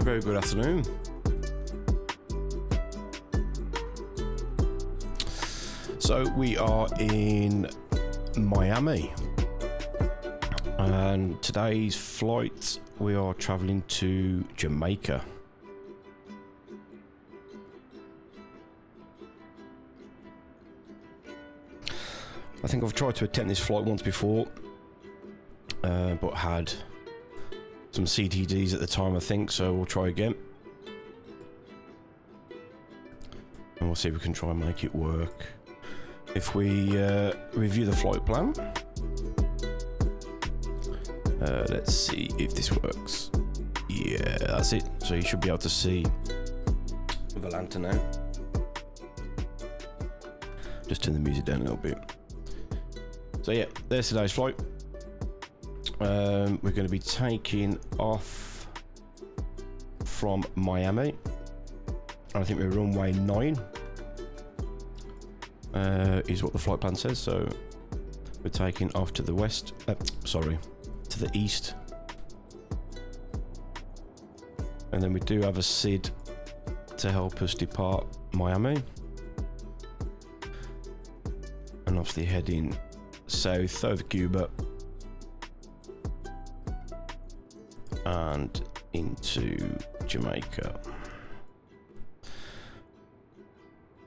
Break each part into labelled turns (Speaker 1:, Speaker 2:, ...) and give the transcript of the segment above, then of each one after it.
Speaker 1: Very good afternoon. So we are in Miami, and today's flight we are traveling to Jamaica. I think I've tried to attempt this flight once before, but had some CTDs at the time, I think, so we'll try again. And we'll see if we can try and make it work. If we review the flight plan, let's see if this works. Yeah, that's it. So you should be able to see the lantern now. Just turn the music down a little bit. So yeah, there's today's flight. We're going to be taking off from Miami. I think we're runway 9 is what the flight plan says. So we're taking off to the west, to the east. And then we do have a SID to help us depart Miami. And obviously heading south over Cuba and into Jamaica,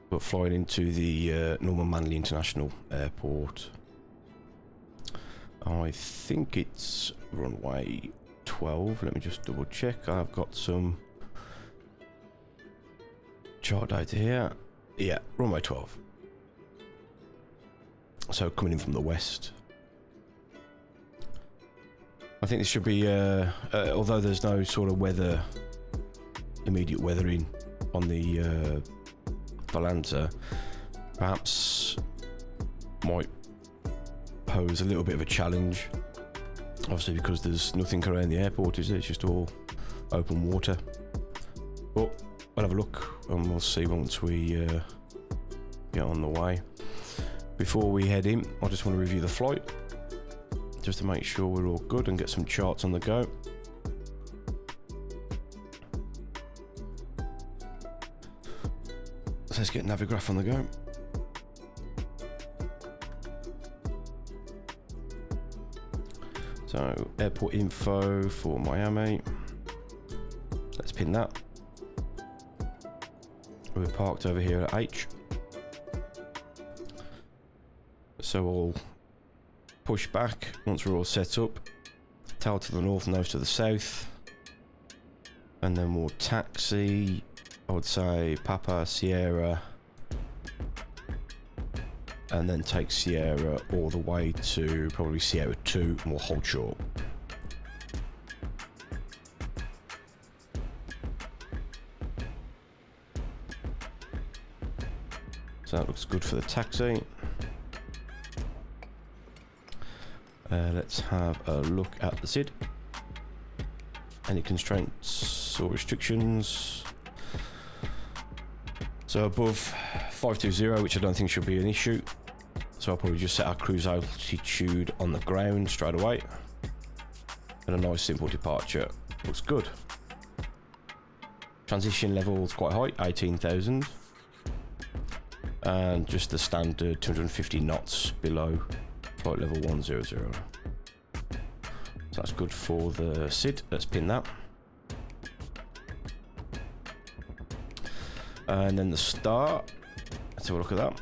Speaker 1: but flying into the Norman Manley International Airport. I think it's runway 12. Let me just double check. I've got some chart data here. Yeah, runway 12. So coming in from the west. I think this should be, although there's no sort of immediate weathering on the Volanta, perhaps might pose a little bit of a challenge. Obviously because there's nothing around the airport, is it? It's just all open water. But we'll have a look and we'll see once we get on the way. Before we head in, I just want to review the flight, just to make sure we're all good and get some charts on the go. So let's get Navigraph on the go. So airport info for Miami. Let's pin that. We're parked over here at H. So we'll push back once we're all set up. Tail to the north, nose to the south. And then we'll taxi, I would say Papa, Sierra. And then take Sierra all the way to probably Sierra 2 and we'll hold short. So that looks good for the taxi. Let's have a look at the SID. Any constraints or restrictions? So above 520, which I don't think should be an issue. So I'll probably just set our cruise altitude on the ground straight away. And a nice simple departure. Looks good. Transition level is quite high, 18,000. And just the standard 250 knots below flight level 100. So that's good for the SID. Let's pin that. And then the start. Let's have a look at that.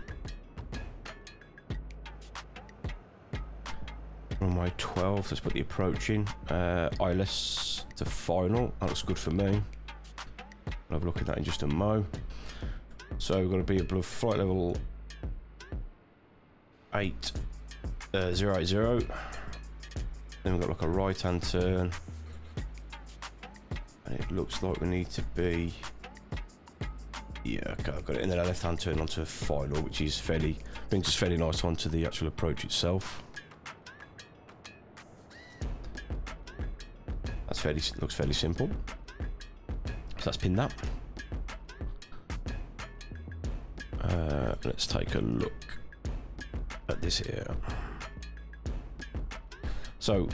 Speaker 1: Runway 12. Let's put the approach in. ILS to final. That looks good for me. I'll have a look at that in just a mo. So we've got to be above flight level 080. Then we've got like a right hand turn. And it looks like we need to be, yeah, okay, I've got it. And then a left hand turn onto final, which is brings us fairly nice onto the actual approach itself. Looks fairly simple. So let's pin that. Let's take a look at this here. So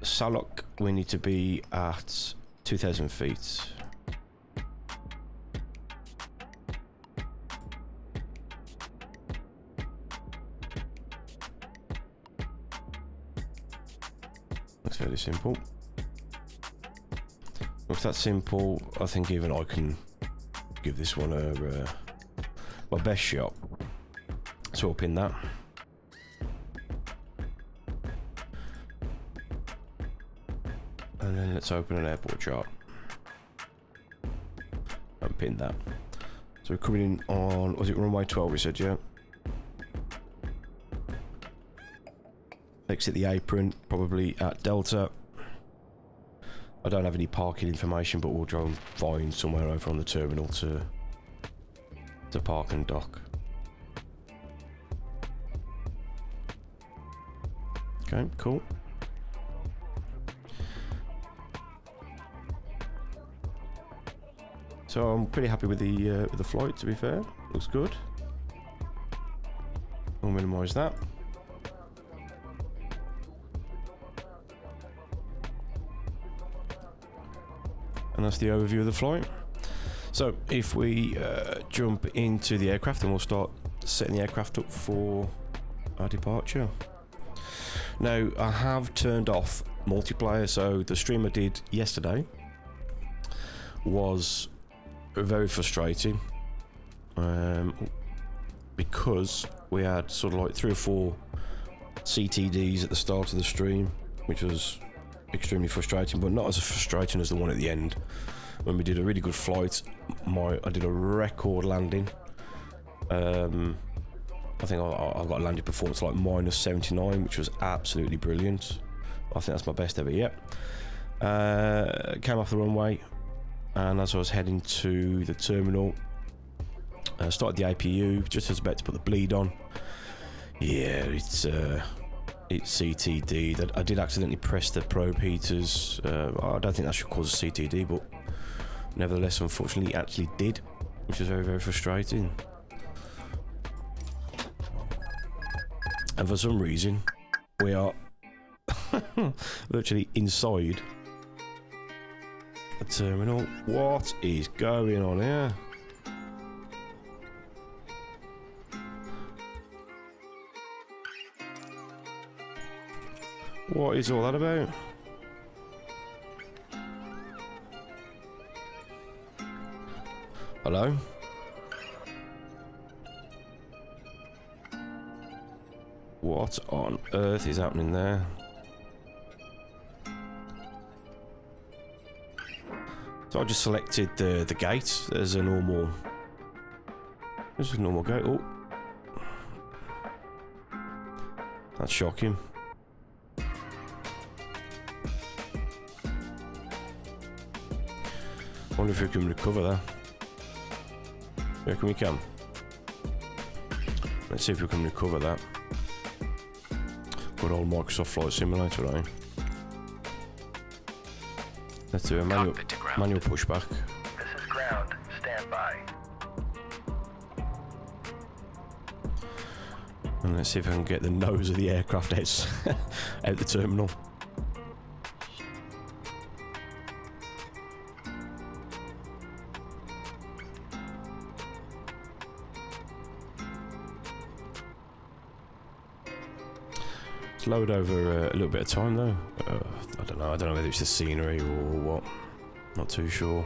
Speaker 1: Salok, we need to be at 2,000 feet. fairly simple. If that's simple, I think even I can give this one my best shot. So I'll pin that. And then let's open an airport chart. And pin that. So we're coming in on, was it runway 12 we said, yeah? Exit the apron, probably at Delta. I don't have any parking information, but we'll try and find somewhere over on the terminal to park and dock. Okay, cool. So I'm pretty happy with the flight, to be fair. Looks good. I'll minimise that. And that's the overview of the flight. So if we jump into the aircraft, then we'll start setting the aircraft up for our departure. Now I have turned off multiplayer, so the stream I did yesterday was very frustrating because we had sort of like 3 or 4 CTDs at the start of the stream, which was extremely frustrating, but not as frustrating as the one at the end when we did a really good flight. I did a record landing. I think I got a landing performance like -79, which was absolutely brilliant. I think that's my best ever yet. Came off the runway, and as I was heading to the terminal, started the APU just as I was about to put the bleed on. Yeah, it's CTD. That I did accidentally press the probe heaters. I don't think that should cause a CTD, but nevertheless, unfortunately, it actually did, which is very, very frustrating. And for some reason, we are virtually inside the terminal. What is going on here? What is all that about? Hello? What on earth is happening there? So I just selected the gate as a normal. This is a normal gate. Oh, that's shocking. I wonder if we can recover that. You reckon we can? Let's see if we can recover that. Good old Microsoft Flight Simulator, eh? Let's do a manual pushback.
Speaker 2: This is ground. Stand by.
Speaker 1: And let's see if I can get the nose of the aircraft out the terminal. Slowed over a little bit of time though. I don't know. I don't know whether it's the scenery or what. Not too sure.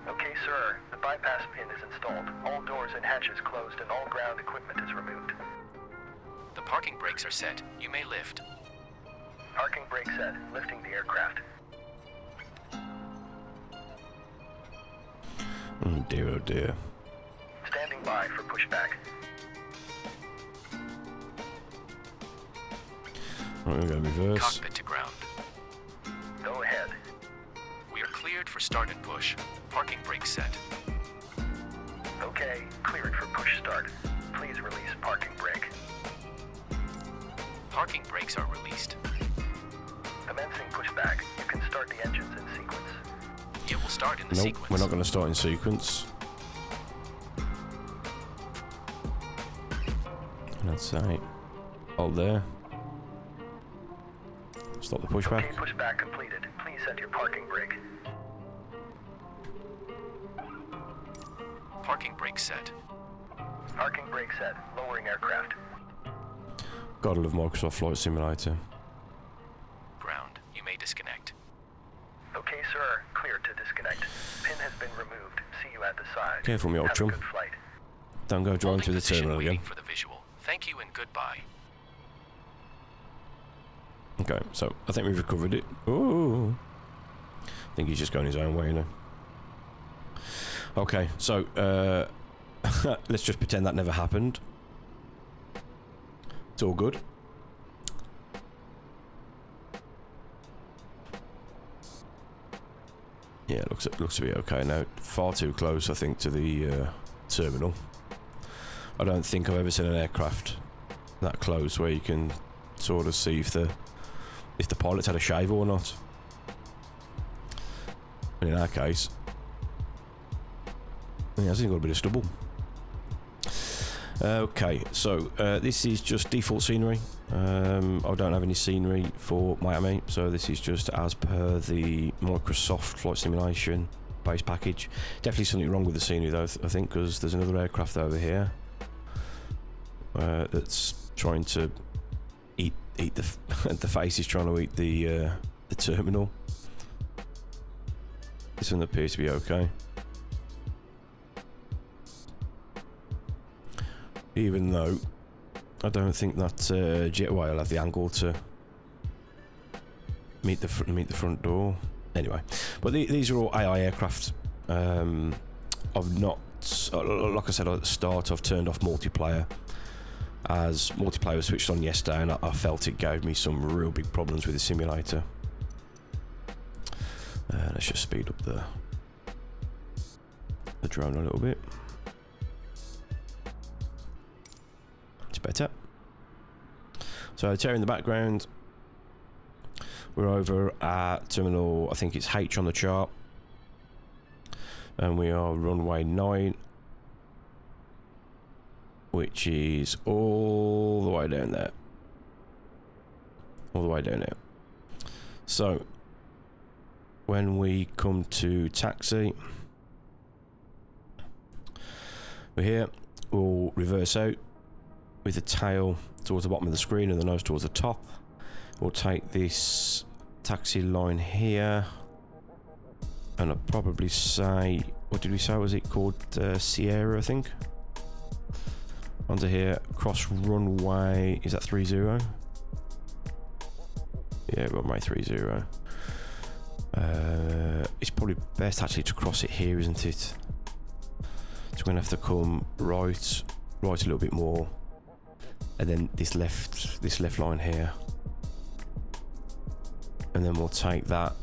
Speaker 2: Okay, sir. The bypass pin is installed. All doors and hatches closed, and all ground equipment is removed.
Speaker 3: The parking brakes are set. You may lift.
Speaker 2: Parking brake set. Lifting the aircraft.
Speaker 1: Oh dear, oh dear.
Speaker 2: Standing by for pushback.
Speaker 1: Right, we're going to reverse.
Speaker 3: Cockpit to ground.
Speaker 2: Go ahead.
Speaker 3: We are cleared for start and push. Parking brake set.
Speaker 2: Okay, cleared for push start. Please release parking brake.
Speaker 3: Parking brakes are released.
Speaker 2: Commencing pushback. You can start the engines in sequence.
Speaker 3: It will start in the
Speaker 1: Nope,
Speaker 3: sequence.
Speaker 1: we're not going to start in sequence. That's right. Hold there. Stop the pushback.
Speaker 2: Okay, pushback completed. Please set your parking brake.
Speaker 3: Parking brake set.
Speaker 2: Parking brake set. Lowering aircraft.
Speaker 1: Gotta love Microsoft Flight Simulator.
Speaker 3: Ground. You may disconnect.
Speaker 2: Okay, sir. Clear to disconnect. Pin has been removed. See you at the side.
Speaker 1: Careful, me old
Speaker 2: Have a
Speaker 1: chum.
Speaker 2: good flight.
Speaker 1: Don't go driving
Speaker 3: Holding
Speaker 1: through the
Speaker 3: position,
Speaker 1: terminal
Speaker 3: waiting
Speaker 1: again.
Speaker 3: for the visual. Thank you and goodbye.
Speaker 1: Okay, so I think we've recovered it. Ooh. I think he's just going his own way, you know. Okay, so let's just pretend that never happened. It's all good. Yeah, it looks to be okay now. Far too close, I think, to the terminal. I don't think I've ever seen an aircraft that close where you can sort of see if the pilot's had a shave or not. And in our case, he hasn't got a bit of stubble. Okay, so this is just default scenery. I don't have any scenery for Miami, so this is just as per the Microsoft Flight Simulation base package. Definitely something wrong with the scenery though, I think, because there's another aircraft over here that's trying to eat the the face is trying to eat the terminal. This one appears to be okay. Even though I don't think that jetway will have the angle to meet the front door. Anyway, but these are all AI aircraft. I've not, like I said at the start, I've turned off multiplayer, as multiplayer was switched on yesterday, and I felt it gave me some real big problems with the simulator. Let's just speed up the drone a little bit. It's better. So Terry in the background. We're over at terminal, I think it's H on the chart. And we are runway 9. Which is all the way down there. All the way down there. So, when we come to taxi, we're here. We'll reverse out with the tail towards the bottom of the screen and the nose towards the top. We'll take this taxi line here, and I'll probably say, what did we say? Was it called Sierra, I think? Onto here, cross runway, is that 30? Yeah, runway 30. It's probably best actually to cross it here, isn't it? So we're gonna have to come right a little bit more, and then this left line here, and then we'll take that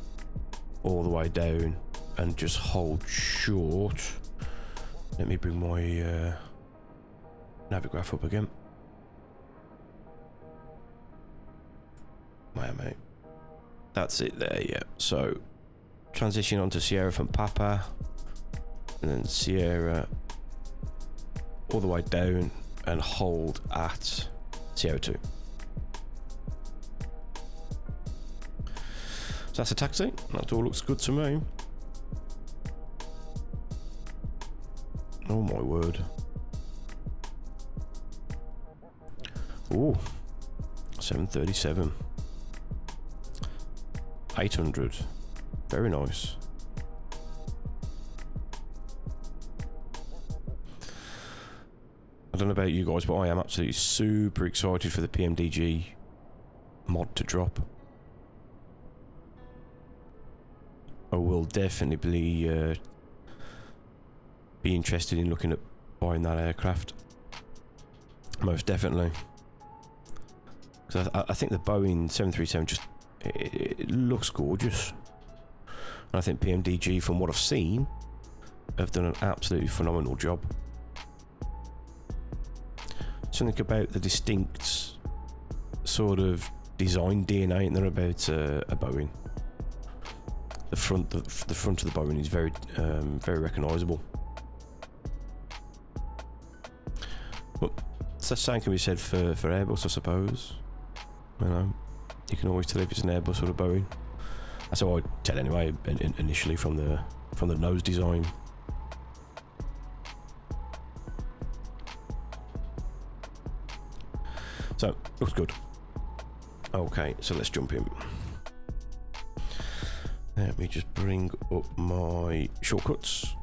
Speaker 1: all the way down and just hold short. Let me bring my Navigraph up again. Miami. That's it there, yeah. So transition onto Sierra from Papa, and then Sierra all the way down and hold at Sierra 2. So that's a taxi. That all looks good to me. Oh my word. Ooh, 737. 800. Very nice. I don't know about you guys, but I am absolutely super excited for the PMDG mod to drop. I will definitely be interested in looking at buying that aircraft. Most definitely. Because I think the Boeing 737 just it looks gorgeous. And I think PMDG, from what I've seen, have done an absolutely phenomenal job. Something about the distinct sort of design DNA in there about a Boeing. The front of the Boeing is very recognisable. But the same can be said for Airbus, I suppose. You know, you can always tell if it's an Airbus or a Boeing. That's how I tell anyway. Initially, from the nose design. Looks good. Okay, so let's jump in. Let me just bring up my shortcuts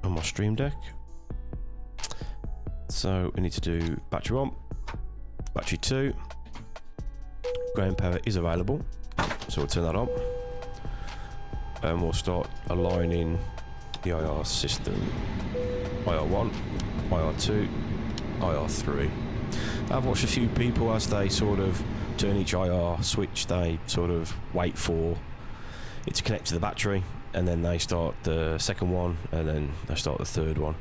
Speaker 1: on my Stream Deck. So we need to do battery 1, battery 2. Ground power is available, so we'll turn that on. And we'll start aligning the IR system. IR1, IR2, IR3. I've watched a few people as they sort of turn each IR switch, they sort of wait for it to connect to the battery, and then they start the second one, and then they start the third one.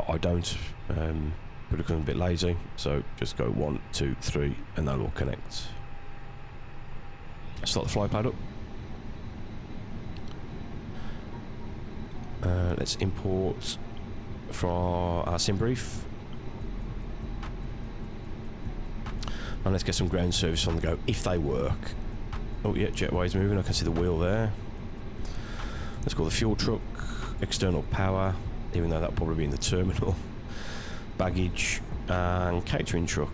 Speaker 1: I don't, but because I'm a bit lazy, so just go 1, 2, 3, and they'll all connect. Start the fly pad up. Let's import for our sim brief. And let's get some ground service on the go, if they work. Oh yeah, jetway's moving, I can see the wheel there. Let's call the fuel truck, external power, even though that'll probably be in the terminal. Baggage, and catering truck.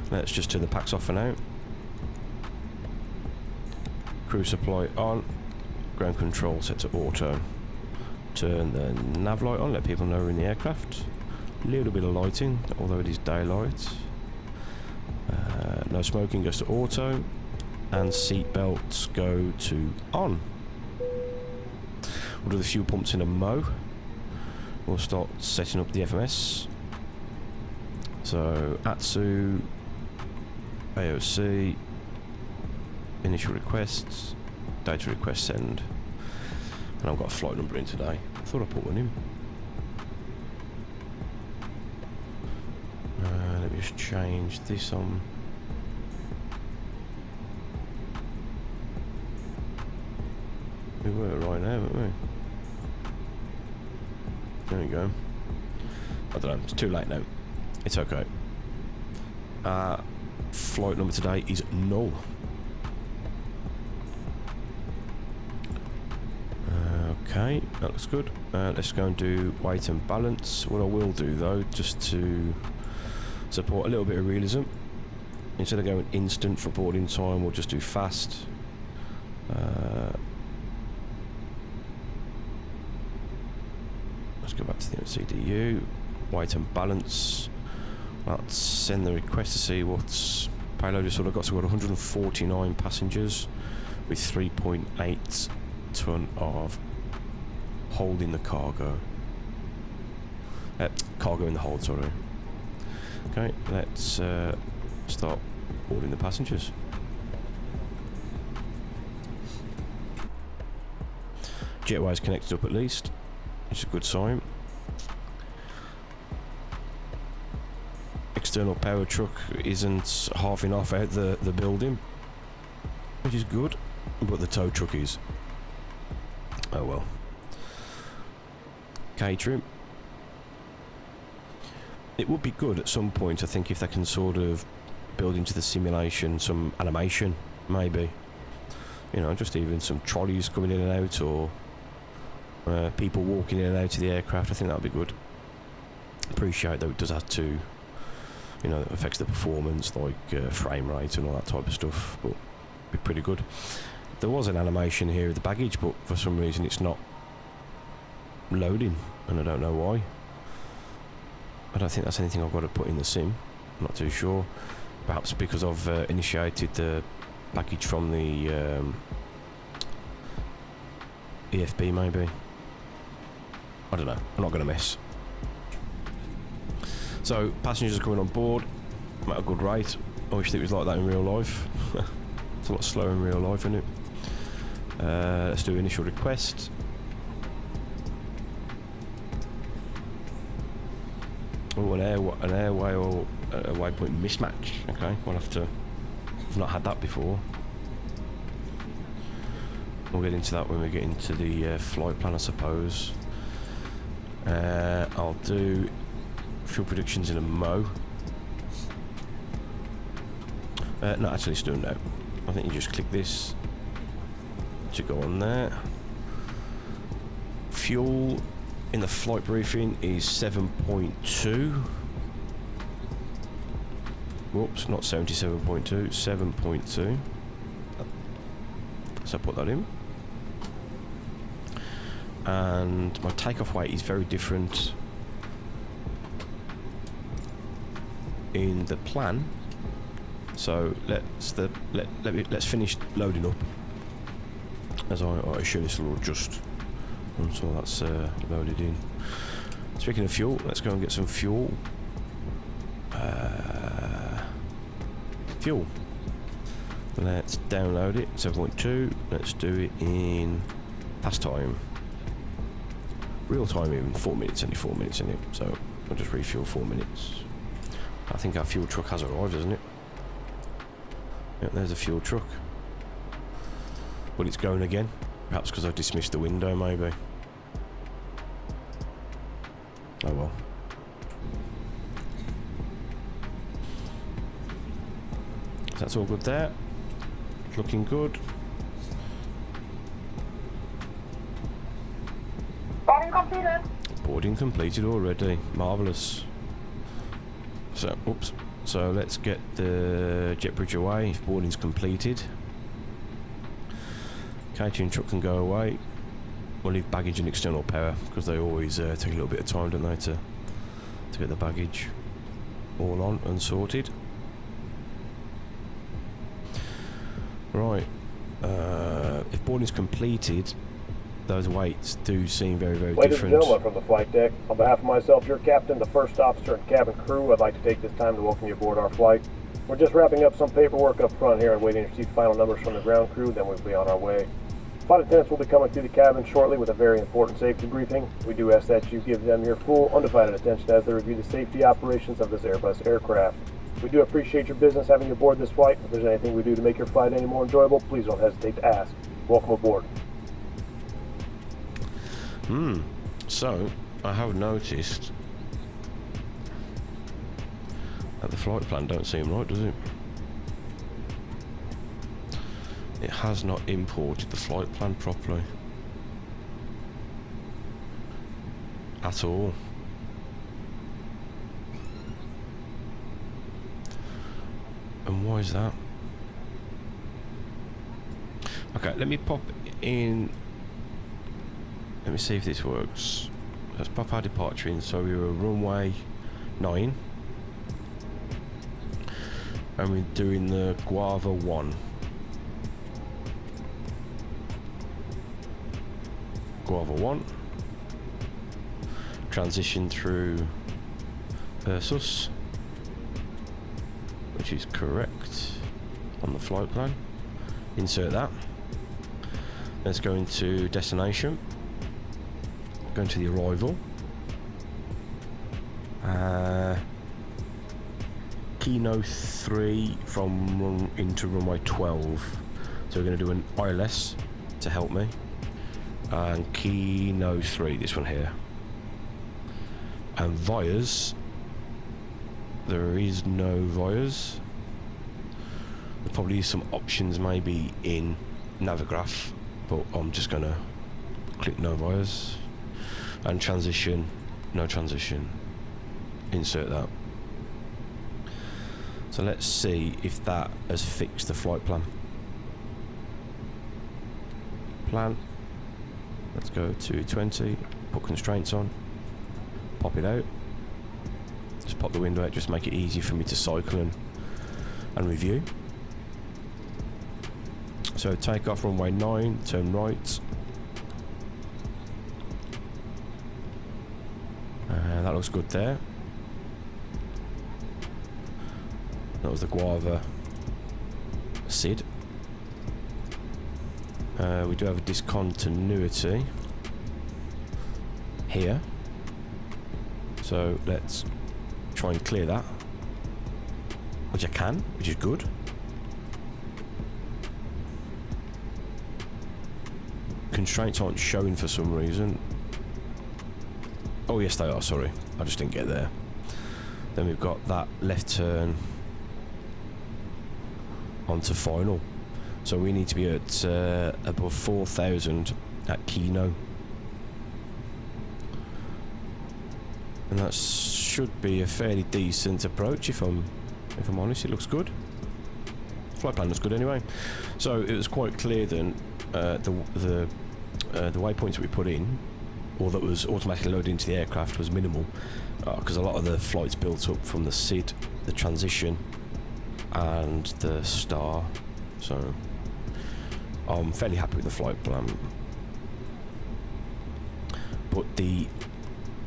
Speaker 1: Let's just turn the packs off for now. Crew supply on, ground control set to auto. Turn the nav light on, let people know we're in the aircraft. A little bit of lighting, although it is daylight. No smoking goes to auto, and seat belts go to on. We'll do the fuel pumps in a mo. We'll start setting up the FMS. So ATSU, AOC, initial requests, data request send. And I've got a flight number in today. I thought I put one in. Let me just change this on. We were right now, weren't we? There we go. I don't know, it's too late now. It's okay. Flight number today is null. Okay, that looks good. Let's go and do weight and balance. What I will do though, just to support a little bit of realism, instead of going instant for boarding time, we'll just do fast. Let's go back to the MCDU. Weight and balance. Let's send the request to see what's payload is sort of got. So we've got 149 passengers with 3.8 ton of hold in the cargo. Cargo in the hold, sorry. Okay, let's start boarding the passengers. Jetway's connected up at least, which is a good sign. External power truck isn't halving off out the building, which is good, but the tow truck is. Oh well. Catering. It would be good at some point, I think, if they can sort of build into the simulation some animation, maybe. You know, just even some trolleys coming in and out, or people walking in and out of the aircraft. I think that would be good. Appreciate though it does have to, you know, it affects the performance, like frame rate and all that type of stuff, but it'd be pretty good. There was an animation here of the baggage, but for some reason it's not loading, and I don't know why. I don't think that's anything I've got to put in the sim. I'm not too sure. Perhaps because I've initiated the package from the EFB, maybe. I don't know. I'm not going to mess. So, passengers are coming on board at a good rate. I wish it was like that in real life. It's a lot slower in real life, isn't it? Let's do initial request. Oh, an airway or a waypoint mismatch. Okay, we'll have to. I've not had that before. We'll get into that when we get into the flight plan, I suppose. I'll do fuel predictions in a mo. No, actually, it's doing now. I think you just click this to go on there. Fuel. in the flight briefing is 7.2. Whoops, not 77.2, 7.2. So I put that in. And my takeoff weight is very different in the plan. So let's finish loading up. As I assume this will adjust until that's loaded in. Speaking of fuel, let's go and get some fuel. Fuel. Let's download it. 7.2. Let's do it in past time. Real time even. 4 minutes. Only 4 minutes in it. So I'll just refuel 4 minutes. I think our fuel truck has arrived, hasn't it? Yep, there's a fuel truck. Well, it's going again. Perhaps because I dismissed the window, maybe. Oh well. So that's all good there. Looking good.
Speaker 4: Boarding completed.
Speaker 1: Boarding completed already. Marvellous. So, oops. So let's get the jet bridge away if boarding's completed. Catering truck can go away. We'll leave baggage and external power because they always take a little bit of time, don't they, to get the baggage all on and sorted. Right. If boarding's completed, those weights do seem very, very
Speaker 5: Ladies
Speaker 1: different.
Speaker 5: and gentlemen from the flight deck, on behalf of myself, your captain, the first officer, and cabin crew, I'd like to take this time to welcome you aboard our flight. We're just wrapping up some paperwork up front here and waiting to receive final numbers from the ground crew, then we'll be on our way. Flight attendants will be coming through the cabin shortly with a very important safety briefing. We do ask that you give them your full, undivided attention as they review the safety operations of this Airbus aircraft. We do appreciate your business having you aboard this flight. If there's anything we do to make your flight any more enjoyable, please don't hesitate to ask. Welcome aboard.
Speaker 1: So, I have noticed that the flight plan don't seem right, does it? It has not imported the flight plan properly. At all. And why is that? Okay, let me pop in. Let me see if this works. Let's pop our departure in. So we were runway 9. And we're doing the Guava 1. Guava 1. Transition through Ursus, which is correct on the flight plan. Insert that. Let's go into destination. Go into the arrival. Kino 3 into runway 12. So we're going to do an ILS to help me. And Kino 3, this one here. And Vias, there is no Vias. There probably is some options maybe in Navigraph, but I'm just going to click no Vias. And transition, no transition. Insert that. So let's see if that has fixed the flight plan. Plan. Let's go to 20, put constraints on, pop it out. Just pop the window out, just make it easy for me to cycle and review. So takeoff runway 9, turn right. That looks good there. That was the Guava SID. We do have a discontinuity here. So let's try and clear that. Which I can, which is good. Constraints aren't showing for some reason. Oh yes they are, sorry. I just didn't get there. Then we've got that left turn onto final. So we need to be at above 4,000 at Kino. And that should be a fairly decent approach if I'm honest. It looks good. Flight plan looks good anyway. So it was quite clear then the waypoints that we put in, or that was automatically loaded into the aircraft, was minimal, because a lot of the flights built up from the SID, the transition, and the star. So I'm fairly happy with the flight plan. But the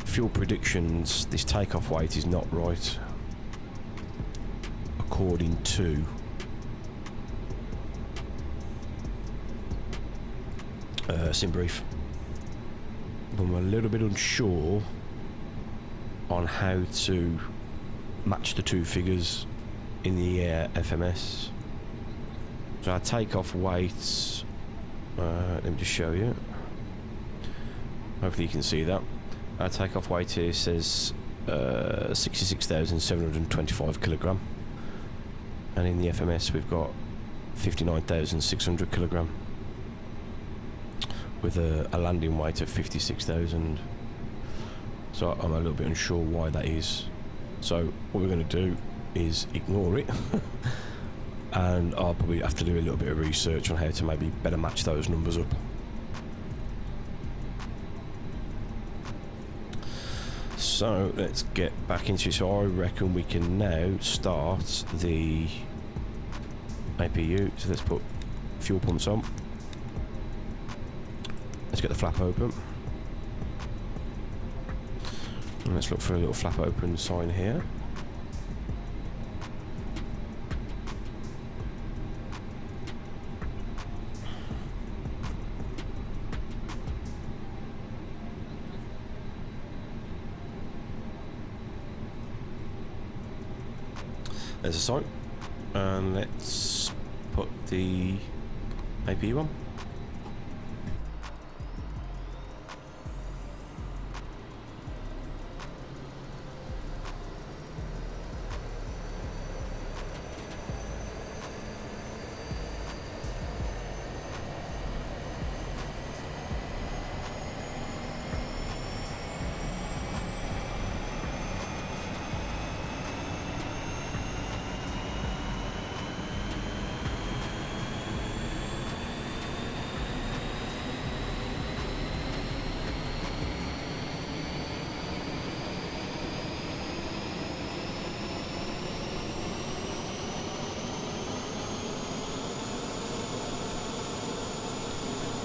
Speaker 1: fuel predictions, this takeoff weight is not right according to sim brief. I'm a little bit unsure on how to match the two figures in the FMS. So our takeoff weights, let me just show you. Hopefully you can see that. Our takeoff weight here says 66,725 kilogram, and in the FMS we've got 59,600 kilogram, with a landing weight of 56,000. So I'm a little bit unsure why that is. So what we're going to do is ignore it and I'll probably have to do a little bit of research on how to maybe better match those numbers up. So let's get back into it. So I reckon we can now start the APU. So let's put fuel pumps on. Let's get the flap open. And let's look for a little flap open sign here. There's a sign. And let's put the APU on.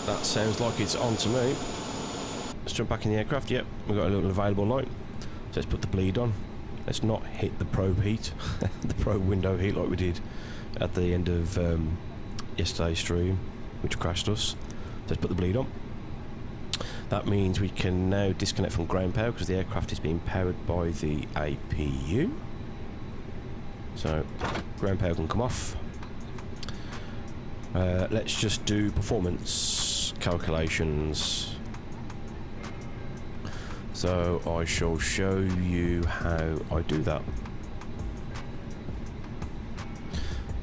Speaker 1: That sounds like it's on to me. Let's jump back in the aircraft. Yep, we've got a little available light. So let's put the bleed on. Let's not hit the probe heat, the probe window heat like we did at the end of yesterday's stream, which crashed us. Let's put the bleed on. That means we can now disconnect from ground power because the aircraft is being powered by the APU. So ground power can come off. Let's just do performance calculations. So I shall show you how I do that.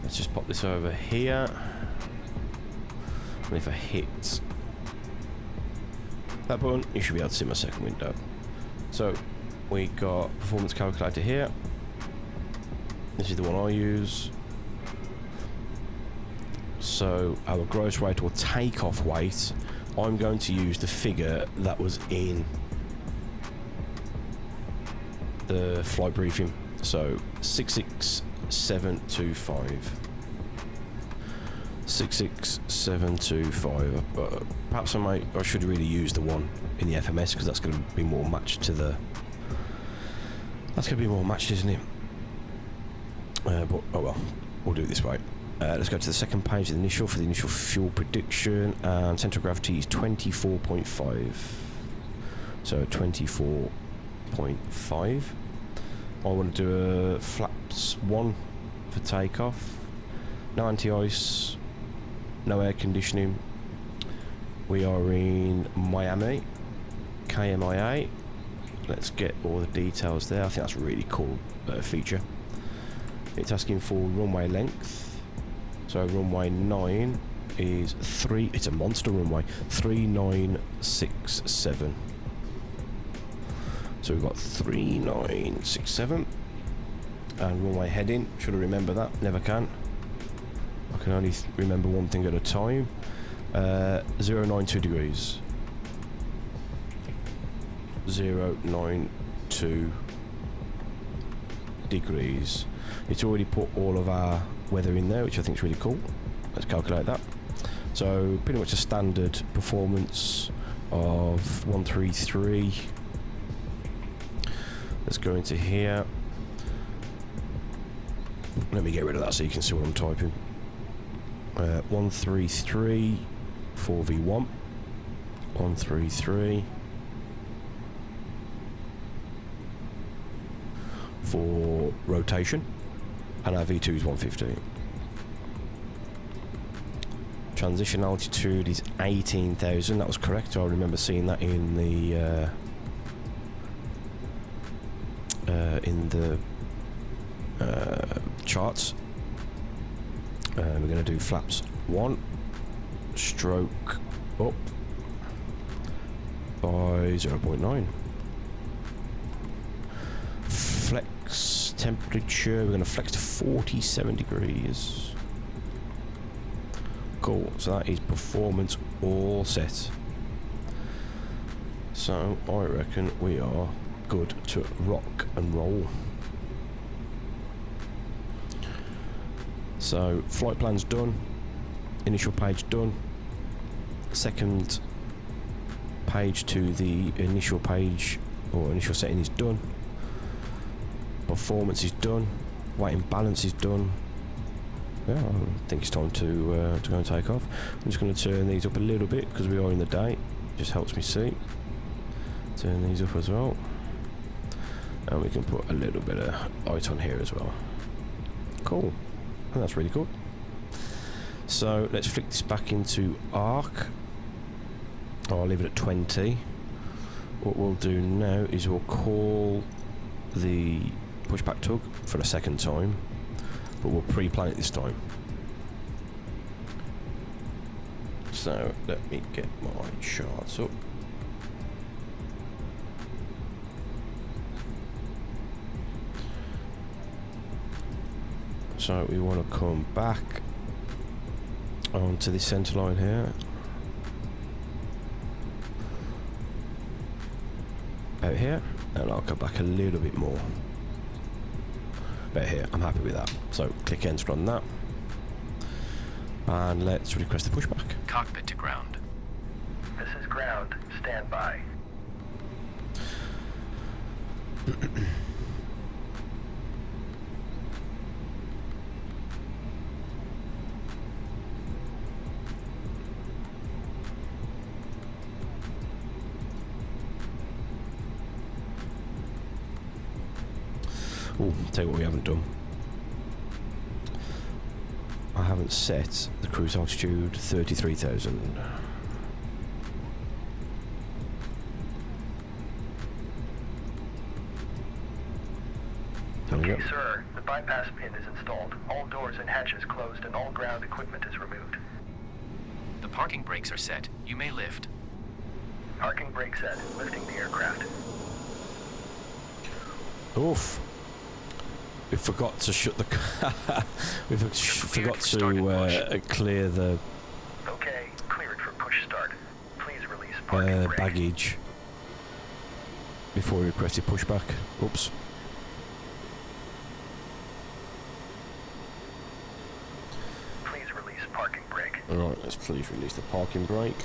Speaker 1: Let's just pop this over here. And if I hit that button, you should be able to see my second window. So we got performance calculator here. This is the one I use. So our gross weight or takeoff weight, I'm going to use the figure that was in the flight briefing. So 66725. 66725. Perhaps I should really use the one in the FMS because that's going to be more matched to the. That's going to be more matched, isn't it? But oh well, we'll do it this way. Let's go to the second page of the initial for the initial fuel prediction. Centre of gravity is 24.5. So 24.5. I want to do a flaps 1 for takeoff. No anti-ice. No air conditioning. We are in Miami. KMIA. Let's get all the details there. I think that's a really cool feature. It's asking for runway length. So runway 9 is 3, it's a monster runway, 3967. So we've got 3967 and runway heading. Should I remember that? Never can. I can only remember one thing at a time. 092 degrees. 092 degrees. It's already put all of our weather in there, which I think is really cool. Let's calculate that. So pretty much a standard performance of 133. Let's go into here. Let me get rid of that so you can see what I'm typing. 133 for V1. 133 for rotation, and our V2 is 150. Transition altitude is 18,000. That was correct. I remember seeing that in the charts. We're going to do flaps 1, stroke up by 0.9. Flex temperature, we're going to flex to 47 degrees. Cool, so that is performance all set. So I reckon we are good to rock and roll. So flight plan's done, initial page done, second page to the initial page or initial setting is done, performance is done, weight and balance is done. Yeah, I think it's time to go and take off. I'm just going to turn these up a little bit because we are in the day. Just helps me see. Turn these up as well, and we can put a little bit of light on here as well. Cool. Oh, that's really good. So let's flick this back into arc. I'll leave it at 20. What we'll do now is we'll call the pushback tug for the second time, but we'll pre-plan it this time. So let me get my charts up. So we want to come back onto this centre line here. About here, and I'll go back a little bit more. About here, I'm happy with that. So click enter on that. And let's request the pushback.
Speaker 3: Cockpit to ground.
Speaker 2: This is ground. Stand by.
Speaker 1: Oh, tell you what we haven't done. I haven't set the cruise altitude 33,000.
Speaker 2: Okay, sir. The bypass pin is installed. All doors and hatches closed and all ground equipment is removed.
Speaker 3: The parking brakes are set. You may lift.
Speaker 2: Parking brake set. Lifting the aircraft.
Speaker 1: Oof. We forgot to shut the we forgot to clear the
Speaker 2: Okay, cleared for push start. Please release parking brake.
Speaker 1: baggage before we requested pushback. Oops.
Speaker 2: Please release parking brake.
Speaker 1: Alright, let's please release the parking brake.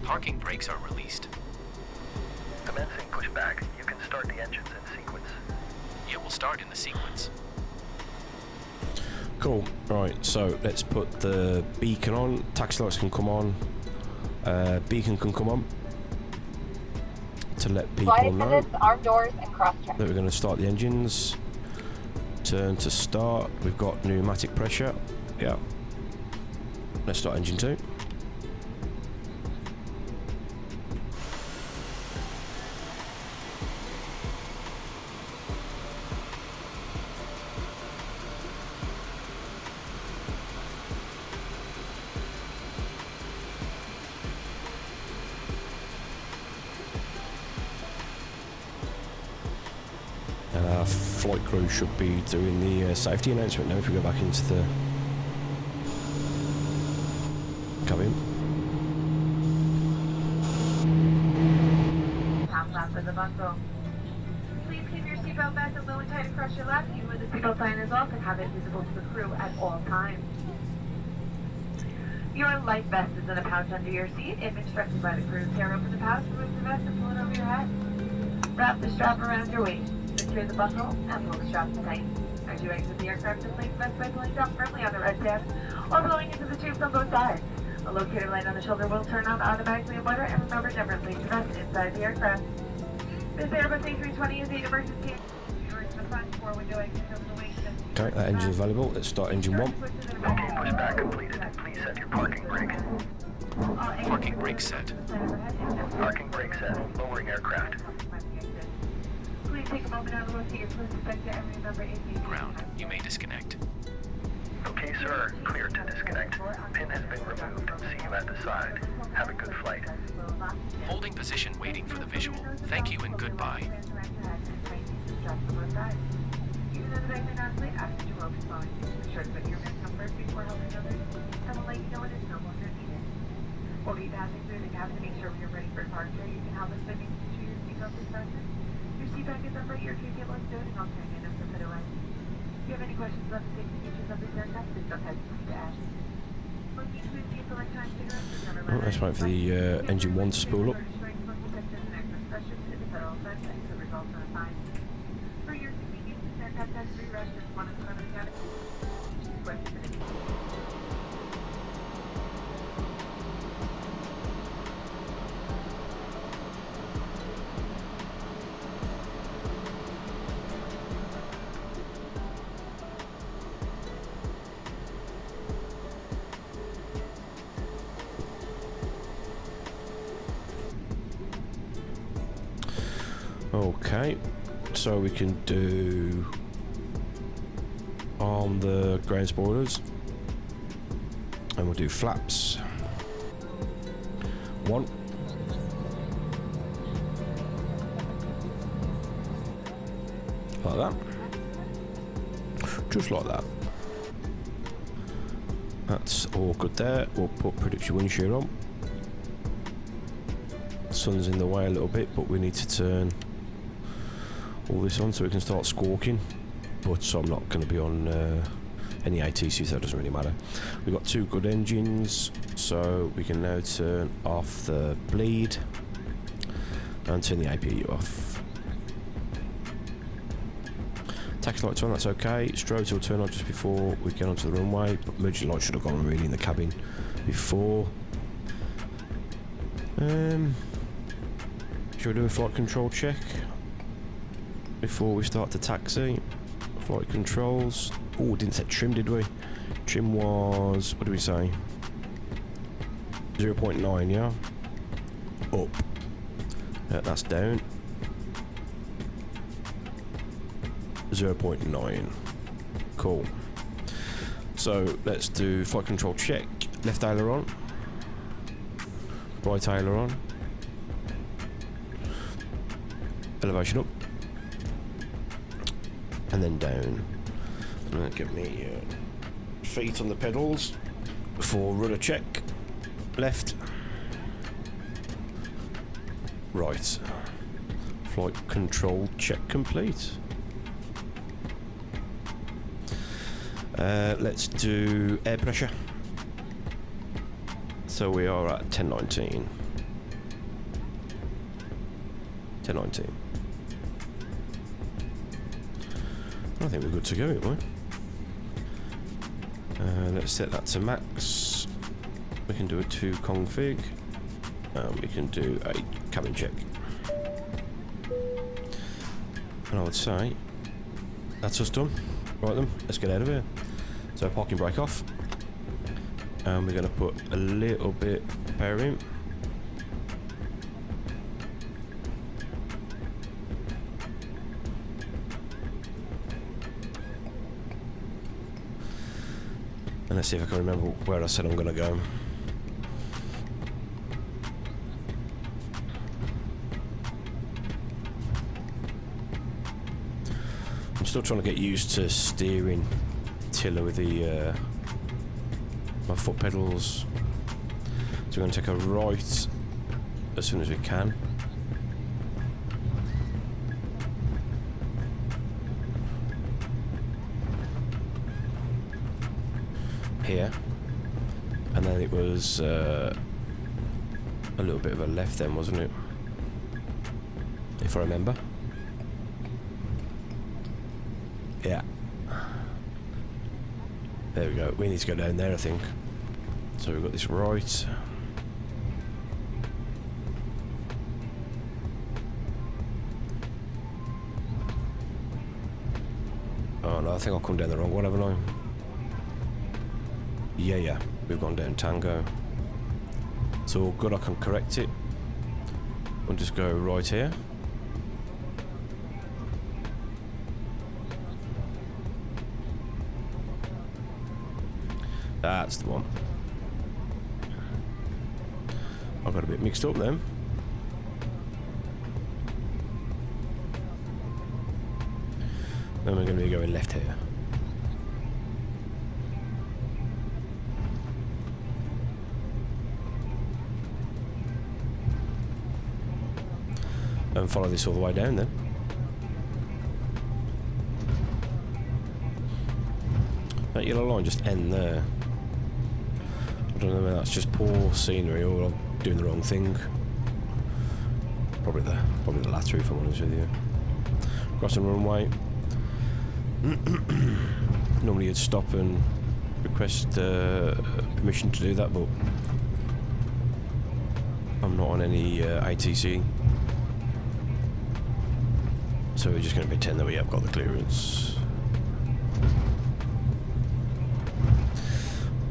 Speaker 3: Parking brakes are released.
Speaker 2: Commencing pushback. You can start the engines in sequence.
Speaker 3: It will start in the sequence.
Speaker 1: Cool. Right, so let's put the beacon on. Taxi lights can come on. Beacon can come on to let people know
Speaker 4: armed doors and cross-check
Speaker 1: that we're going to start the engines. Turn to start. We've got pneumatic pressure. Yeah. Let's start engine 2. And our flight crew should be doing the safety announcement now if we go back into the cabin.
Speaker 4: Top lap of the buckle. Please keep your seatbelt fastened low and tight across your lap. You with the seatbelt sign is off and have it visible to the crew at all times. Your life vest is in a pouch under your seat. If instructed by the crew, tear open the pouch, remove the vest, and pull it over your head. Wrap the strap around your waist. Secure the buckle and pull the straps tight. As you exit the aircraft, inflate the vest by pulling down firmly on the red tab or blowing into the tubes on both sides. A locator light on the shoulder will turn on automatically in water, and remember, never place the vest inside the aircraft. This Airbus A320 is an emergency. You're in the front four window exit over the wing.
Speaker 1: Okay, that engine's available. Let's start engine 1.
Speaker 2: Pushback completed. Please set your parking brake.
Speaker 3: Parking brake set.
Speaker 2: Parking brake set. Lowering aircraft.
Speaker 4: Please take a moment out of rotate your close sector and remember ACC.
Speaker 3: Ground. You may disconnect.
Speaker 2: Okay, sir. Clear to disconnect. Pin has been removed. See you at the side. Have a good flight.
Speaker 3: Holding position waiting for the visual. Thank you and goodbye.
Speaker 4: Even though the bags are not asleep, ask that you open phone. Be sure to put your men first before helping others, and we'll let you know when it's no longer needed. We'll be passing through the cabin to make sure we are ready for departure. You can help us by making sure your seatbelt is fastened. Your seat back is upright, your key cable is stowed, and I'll turn your nose to put away. If you have any questions about the safety features of this aircraft, please don't hesitate to ask. Looking to use electronic cigarettes, remember
Speaker 1: Oh, let's wait for the engine 1 to spool up.
Speaker 4: For your convenience, this aircraft has 3 restrooms, one in the front of the cabin.
Speaker 1: Okay, so we can do on the ground spoilers, and we'll do flaps. 1. Like that. Just like that. That's all good there. We'll put prediction windshield on. Sun's in the way a little bit, but we need to turn all this on so we can start squawking, but I'm not going to be on any ATC, so it doesn't really matter. We've got 2 good engines, so we can now turn off the bleed and turn the APU off. Taxi lights on, that's okay. Strobes will turn on just before we get onto the runway, but emergency lights should have gone on really in the cabin before. Should we do a flight control check before we start to taxi? Flight controls. Oh, we didn't set trim, did we? Trim was, what did we say? 0.9, yeah? Up. That's down. 0.9. Cool. So let's do flight control check. Left aileron. Right aileron. Elevation up. And then down. I'm going to get me feet on the pedals before rudder check. Left. Right. Flight control check complete. Let's do air pressure. So we are at 1019. 1019. I think we're good to go, aren't we? Let's set that to max. We can do a 2 config. We can do a cabin check. And I would say that's us done. Right then, let's get out of here. So parking brake off. And we're going to put a little bit of power in. And let's see if I can remember where I said I'm going to go. Still trying to get used to steering tiller with the my foot pedals. So we're going to take a right as soon as we can. Here, and then it was a little bit of a left then, wasn't it? If I remember. Yeah. There we go. We need to go down there, I think. So we've got this right. Oh no, I think I've come down the wrong one, haven't I? Yeah, we've gone down Tango. So all good, I can correct it. We'll just go right here. That's the one. I got a bit mixed up then. Then we're going to be going left here. And follow this all the way down then. That yellow line just end there. I don't know whether that's just poor scenery or I'm doing the wrong thing. Probably the latter, if I'm honest with you. Crossing runway. Normally you'd stop and request permission to do that, but I'm not on any ATC. So we're just going to pretend that we have got the clearance.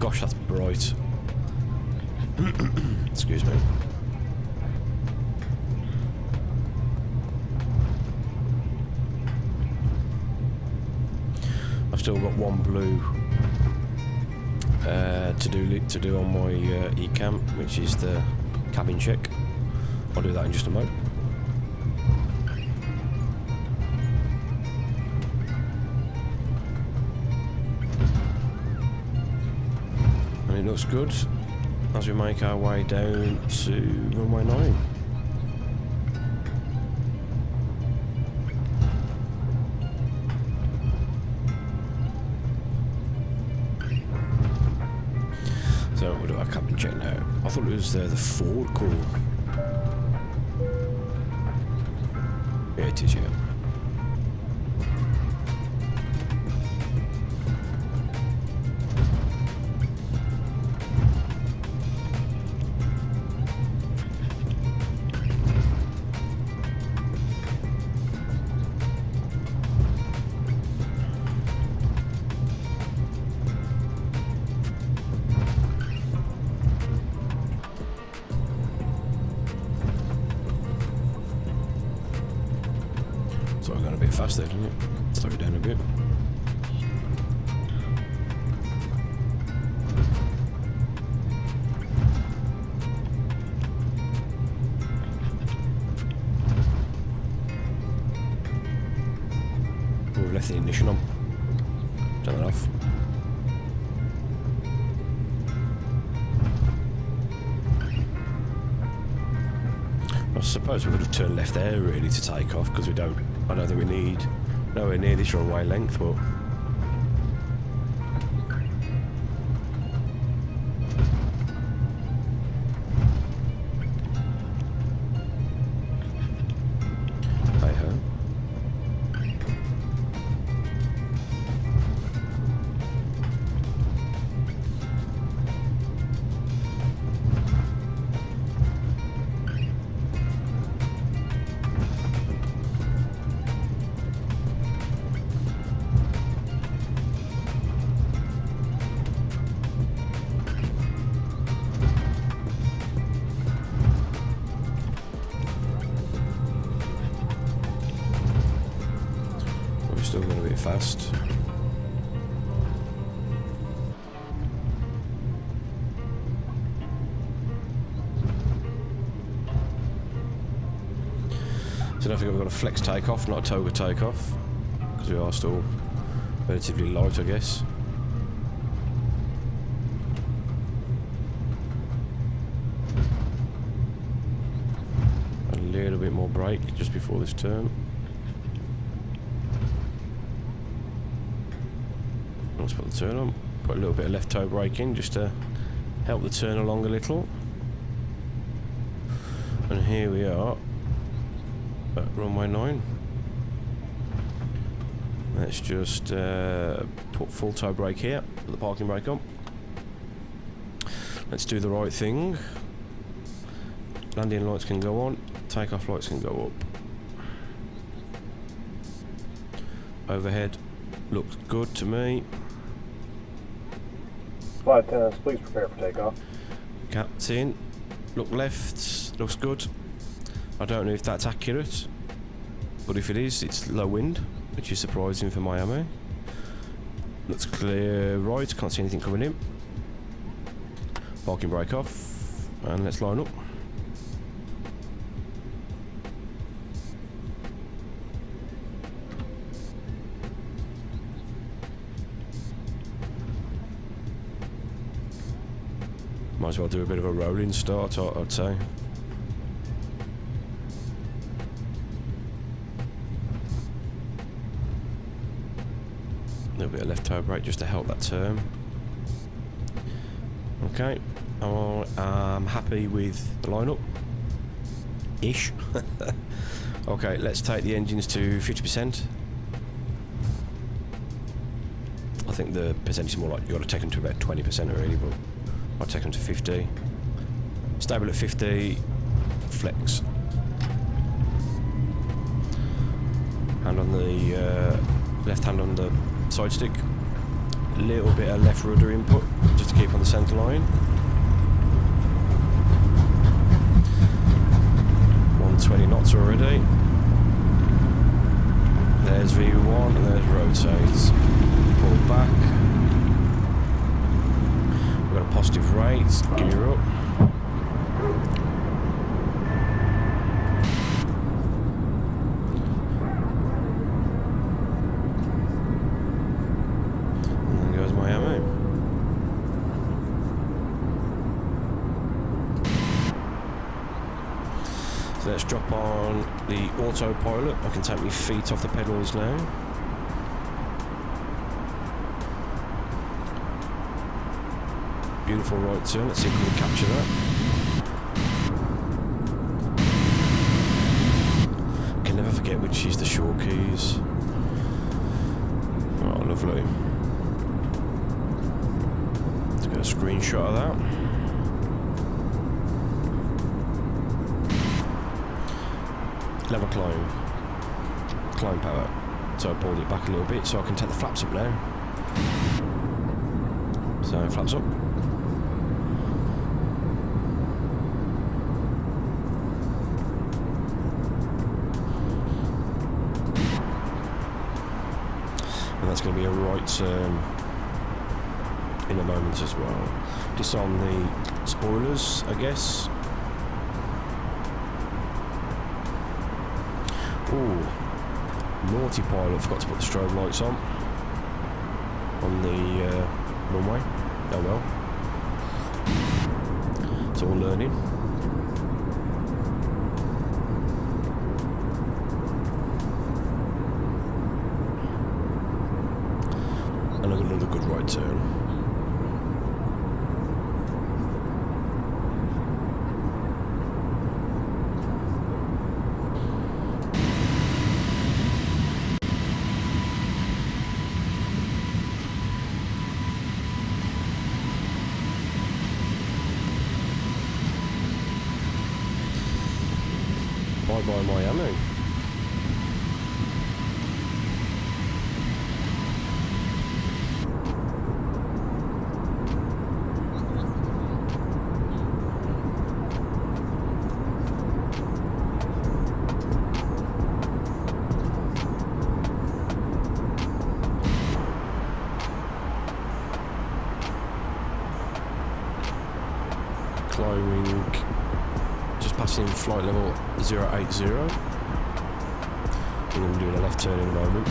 Speaker 1: Gosh, that's bright. Excuse me. I've still got one blue to do on my eCam, which is the cabin check. I'll do that in just a moment. And it looks good as we make our way down to runway 9. So we'll do our cabin check now. I thought it was the forward call. Yeah, it is, yeah. So I'm going a bit fast there, didn't it? Slow it down a bit. We've left the ignition on. Turn that off. I suppose we would have turned left there really to take off because I don't think we need nowhere near this runway length, but hey ho. Still going a bit fast. So don't forget we've got a flex takeoff, not a toga takeoff. because we are still relatively light, I guess. A little bit more brake just before this turn. Let's put the turn on. Put a little bit of left toe brake in just to help the turn along a little. And here we are at runway 9. Let's just put full toe brake here, put the parking brake on. Let's do the right thing. Landing lights can go on, takeoff lights can go up. Overhead looks good to me.
Speaker 5: Flight attendants, please prepare for takeoff.
Speaker 1: Captain, look left, looks good. I don't know if that's accurate, but if it is, it's low wind, which is surprising for Miami. Looks clear right, can't see anything coming in. Parking brake off, and let's line up. Might as well do a bit of a rolling start, I'd say. A little bit of left toe brake just to help that turn. Okay, I'm happy with the lineup. Ish. Okay, let's take the engines to 50%. I think the percentage is more like you got to take them to about 20% already, but I'll take them to 50. Stable at 50. Flex. Hand on the left hand on the side stick. A little bit of left rudder input just to keep on the centre line. 120 knots already. There's V1 and there's rotate. Pull back. We've got a positive rate. Gear up. Let's drop on the autopilot. I can take my feet off the pedals now. Beautiful right turn. Let's see if we can capture that. I can never forget which is the short keys. Oh, lovely. Let's get a screenshot of that. Level climb power. So I pulled it back a little bit so I can take the flaps up now. So flaps up. And that's going to be a right turn in a moment as well. Disarm the spoilers, I guess. Ooh, naughty pilot, forgot to put the strobe lights on the runway. Oh well. It's all learning. And another good right turn. Bye-bye Miami. Climbing, just passing flight level 080. I'm going to be doing a left turn in a moment.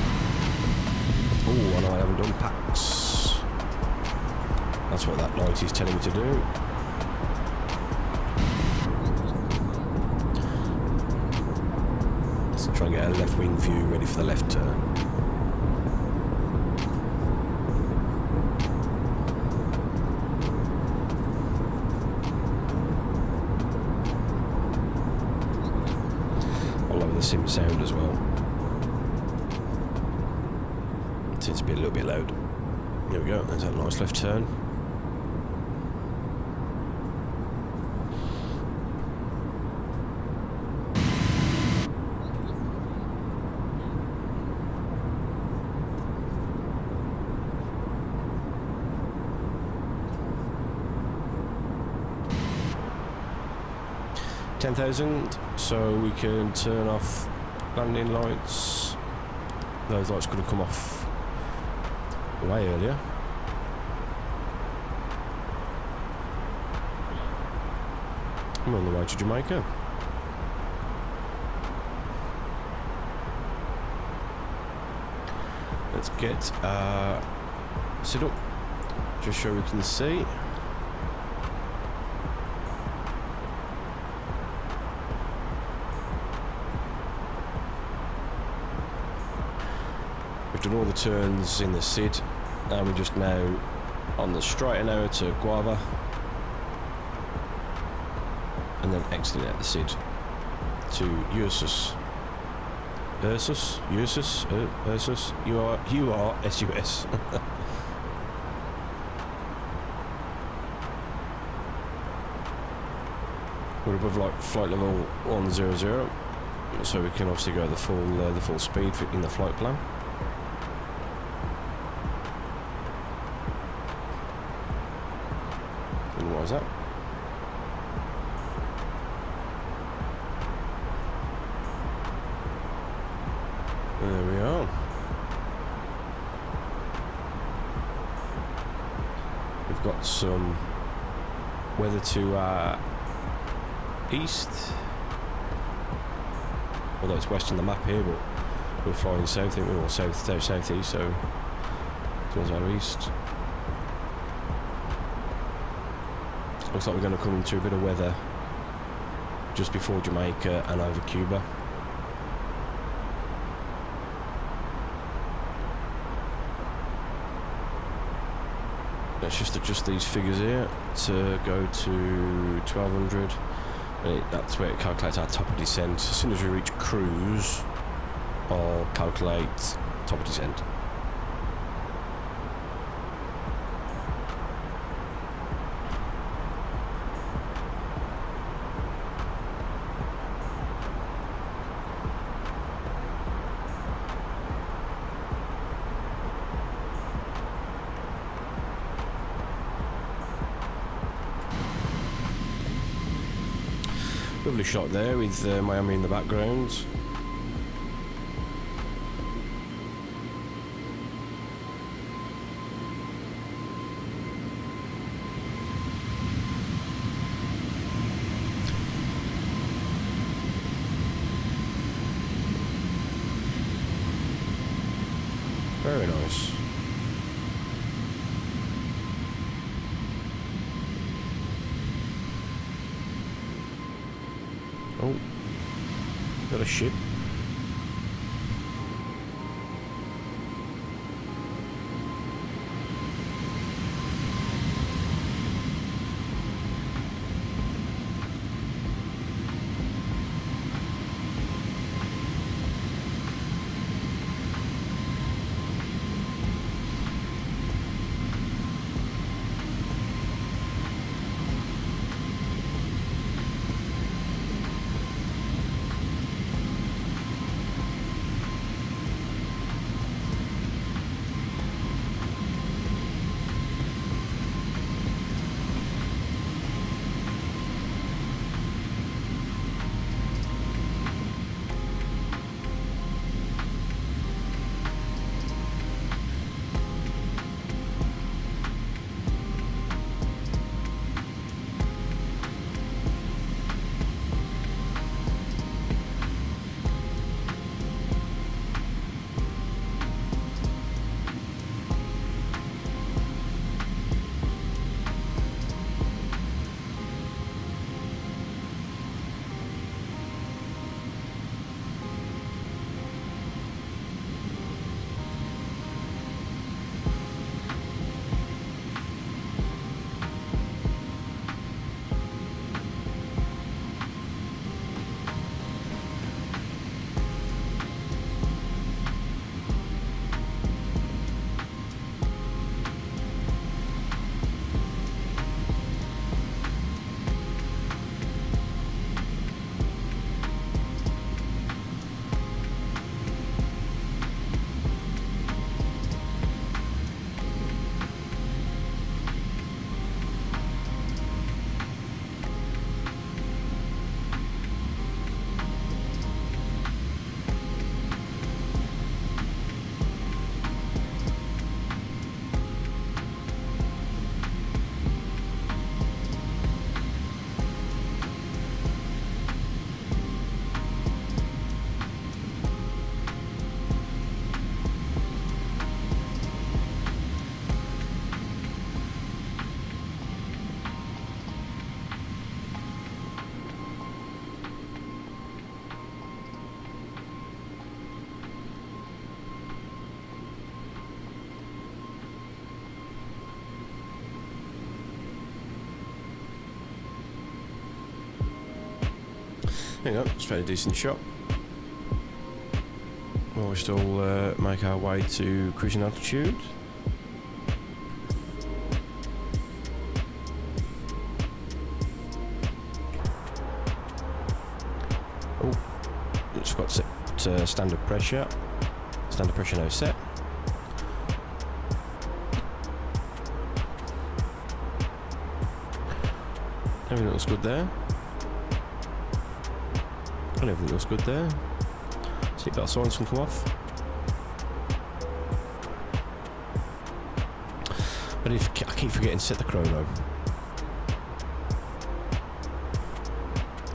Speaker 1: Oh, I know I haven't done packs. That's what that light is telling me to do. Let's try and get a left wing view ready for the left turn. I'll lower the sim sound as well. It seems to be a little bit loud. There we go, there's that nice left turn. $10,000, so we can turn off landing lights. Those lights could have come off way earlier. I'm on the way to Jamaica. Let's get sit up, just so we can see. We've done all the turns in the SID, and we're just now on the straight and out to Guava, and then exiting out the SID to Ursus. Ursus? You are SUS. We're above like flight level 100, so we can obviously go the full speed in the flight plan. And what was that? There we are. We've got some weather to our east, although it's west on the map here, but we're flying south, I think we're all southeast, so towards our east. Looks like we're going to come into a bit of weather just before Jamaica and over Cuba. Let's just adjust these figures here to go to 1200. That's where it calculates our top of descent. As soon as we reach cruise, I'll calculate top of descent. Lovely shot there with Miami in the background. Very nice. Oh, got a ship. There you go, it's a fairly decent shot. Well, we still make our way to cruising altitude. Oh, it's got set standard pressure. Standard pressure now set. Everything looks good there. And everything looks good there. Seatbelt signs can come off. But I keep forgetting to set the chrono.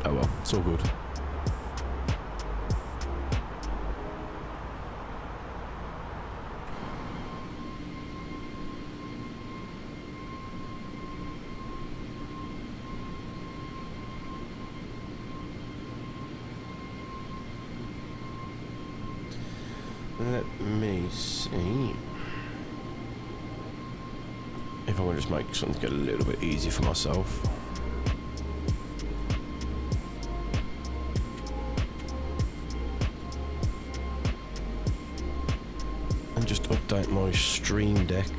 Speaker 1: Oh well, it's all good. Let me see if I want to just make something get a little bit easier for myself. And just update my Stream Deck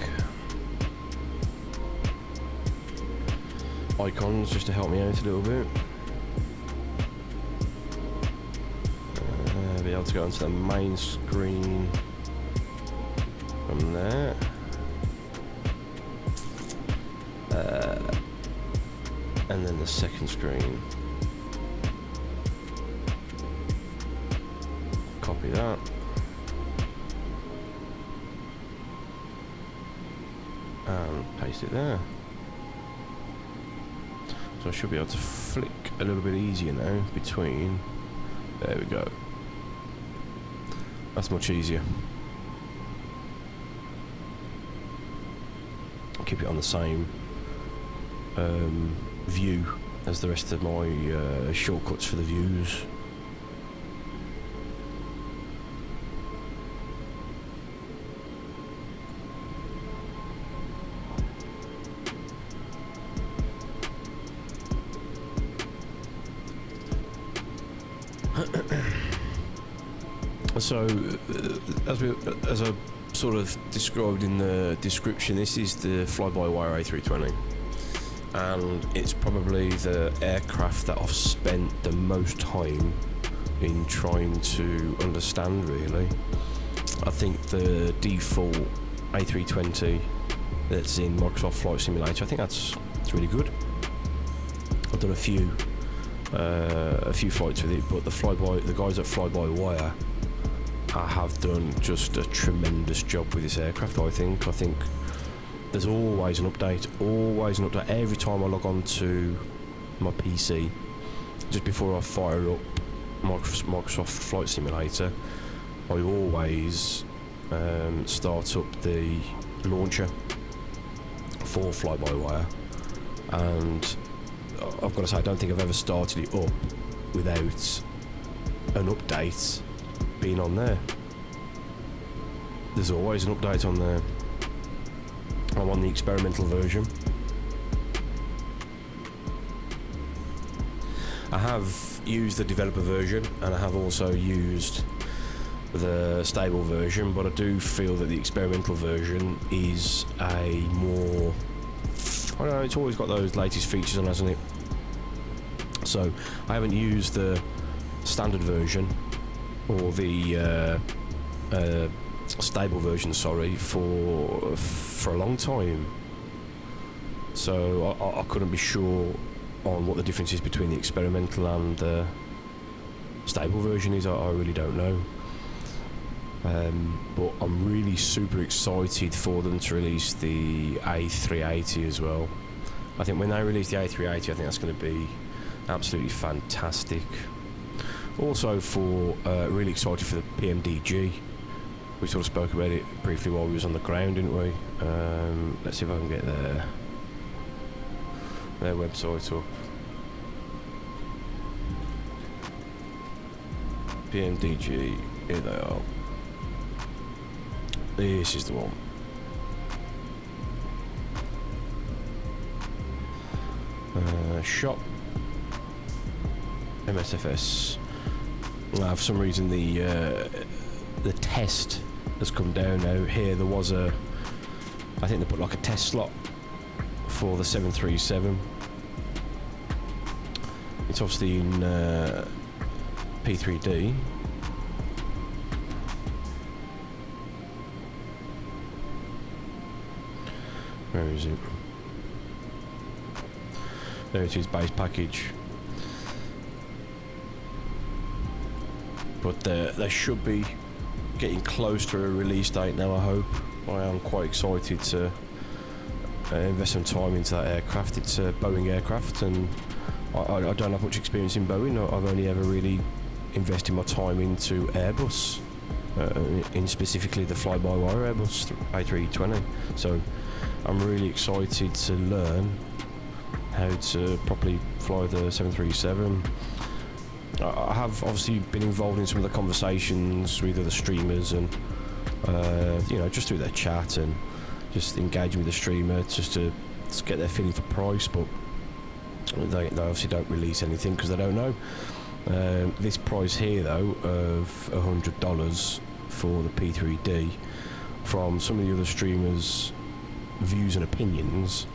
Speaker 1: icons just to help me out a little bit. Be able to go onto the main screen from there. And then the second screen. Copy that. And paste it there. So I should be able to flick a little bit easier now between. There we go. That's much easier. I'll keep it on the same view as the rest of my shortcuts for the views. So, as I sort of described in the description, this is the fly-by-wire A320, and it's probably the aircraft that I've spent the most time in trying to understand, really. I think the default A320 that's in Microsoft Flight Simulator, I think it's really good. I've done a few flights with it, but the guys at Fly-by-Wire have done just a tremendous job with this aircraft. I think there's always an update. Every time I log on to my PC, just before I fire up Microsoft Flight Simulator, I always start up the launcher for Fly-by-Wire, and I've got to say, I don't think I've ever started it up without an update being on there. There's always an update on there. I'm on the experimental version. I have used the developer version, and I have also used the stable version, but I do feel that the experimental version is a more, I don't know, it's always got those latest features on, hasn't it? So I haven't used the standard version or the stable version, sorry, for a long time. So I couldn't be sure on what the difference is between the experimental and the stable version is. I really don't know. But I'm really super excited for them to release the A380 as well. I think when they release the A380, I think that's going to be absolutely fantastic. Also really excited for the PMDG. We sort of spoke about it briefly while we was on the ground, didn't we? Let's see if I can get their website up. PMDG, here they are. This is the one. Shop. MSFS. For some reason the test has come down now. Here there was I think they put like a test slot for the 737. It's obviously in P3D. Where is it? There it is, base package. But they should be getting close to a release date now, I hope. I am quite excited to invest some time into that aircraft. It's a Boeing aircraft, and I don't have much experience in Boeing. I've only ever really invested my time into Airbus, in specifically the fly-by-wire Airbus A320. So I'm really excited to learn how to properly fly the 737. I have obviously been involved in some of the conversations with other streamers, and you know, just through their chat and just engaging with the streamer just to get their feeling for price, but they obviously don't release anything because they don't know. This price here though of $100 for the P3D, from some of the other streamers' views and opinions,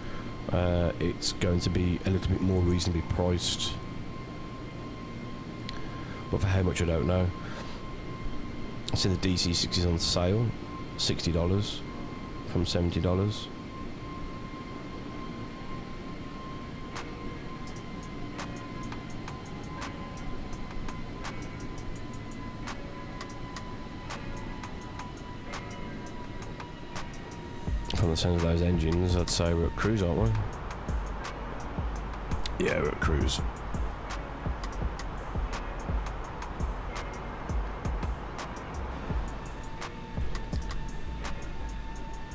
Speaker 1: it's going to be a little bit more reasonably priced, but for how much I don't know. I see the DC-6 is on sale, $60 from $70. From the sound of those engines, I'd say we're at cruise, aren't we? Yeah, we're at cruise.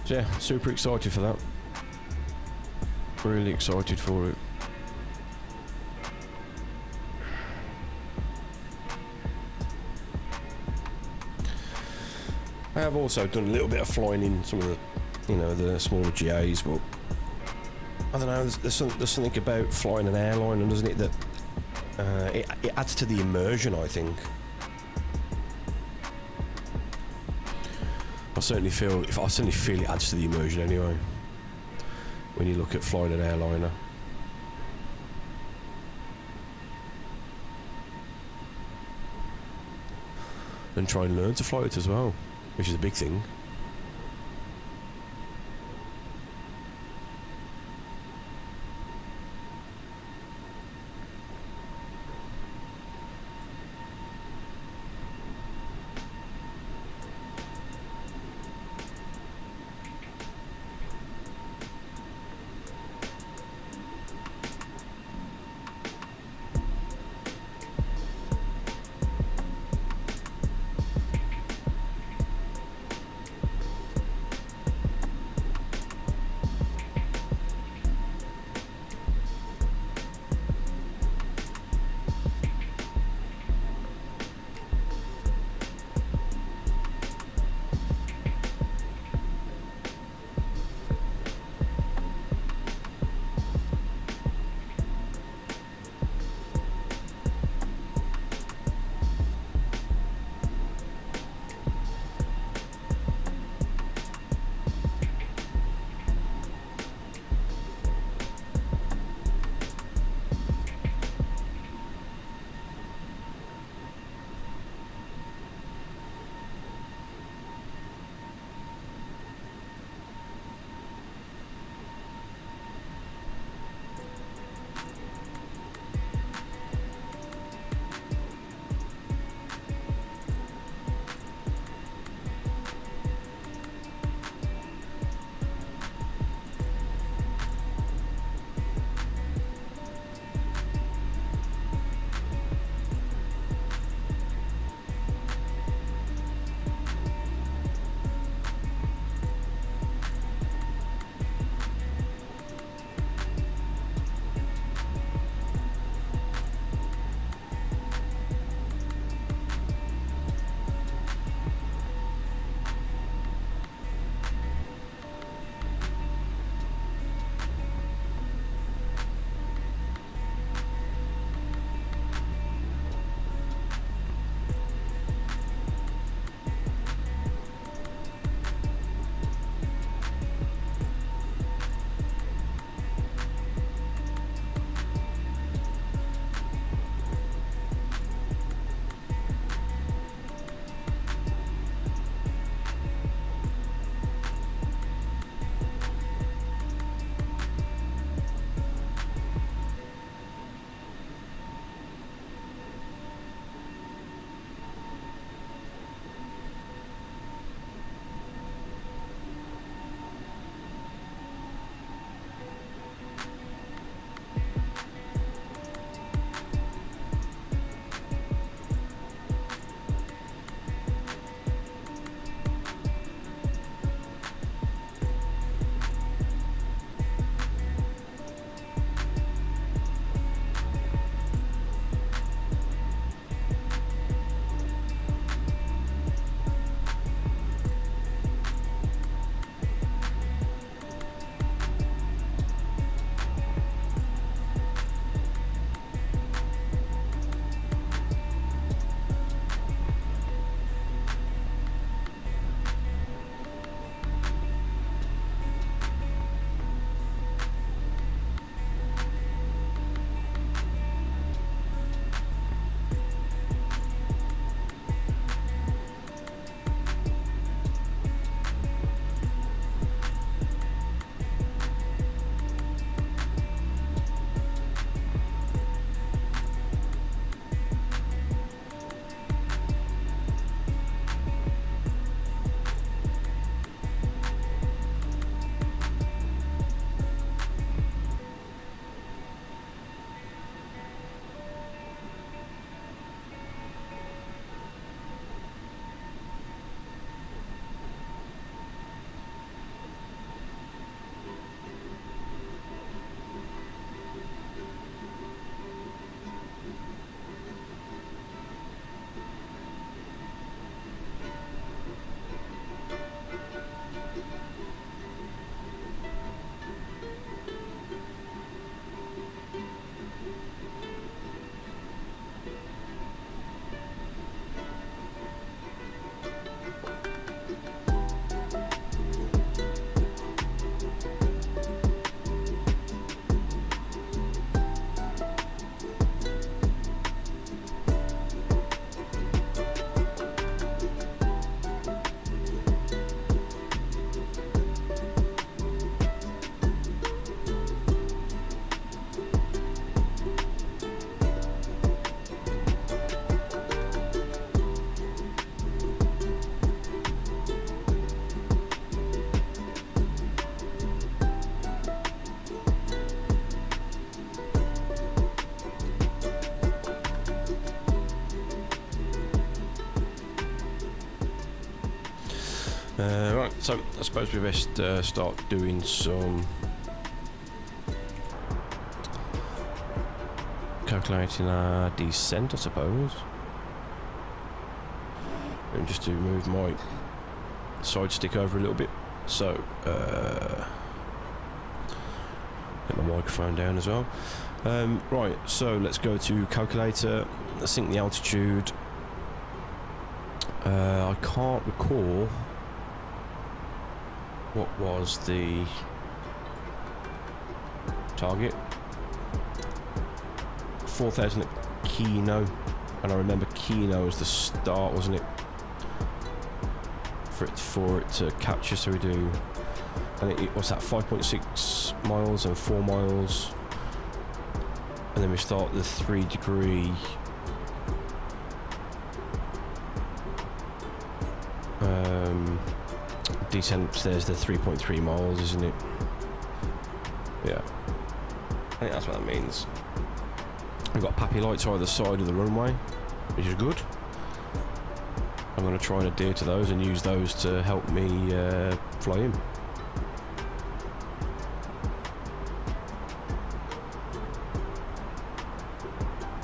Speaker 1: So yeah, super excited for that. Really excited for it. I have also done a little bit of flying in some of the, you know, the smaller GAs, but I don't know, there's something about flying an airliner, doesn't it, that it adds to the immersion, I think. I certainly feel it adds to the immersion anyway, when you look at flying an airliner. And try and learn to fly it as well, which is a big thing. so I suppose we best start doing some calculating our descent, I suppose. And just to move my side stick over a little bit. So, get my microphone down as well. Right, so let's go to calculator, sync the altitude. I can't recall what was the target. 4,000 at Kino, and I remember Kino was the start, wasn't it? For it to capture, so we do, and what's that, 5.6 miles and 4 miles, and then we start the 3 degree descent. There's the 3.3 miles, isn't it? Yeah, I think that's what that means. We've got pappy lights either side of the runway, which is good. I'm going to try and adhere to those and use those to help me fly in.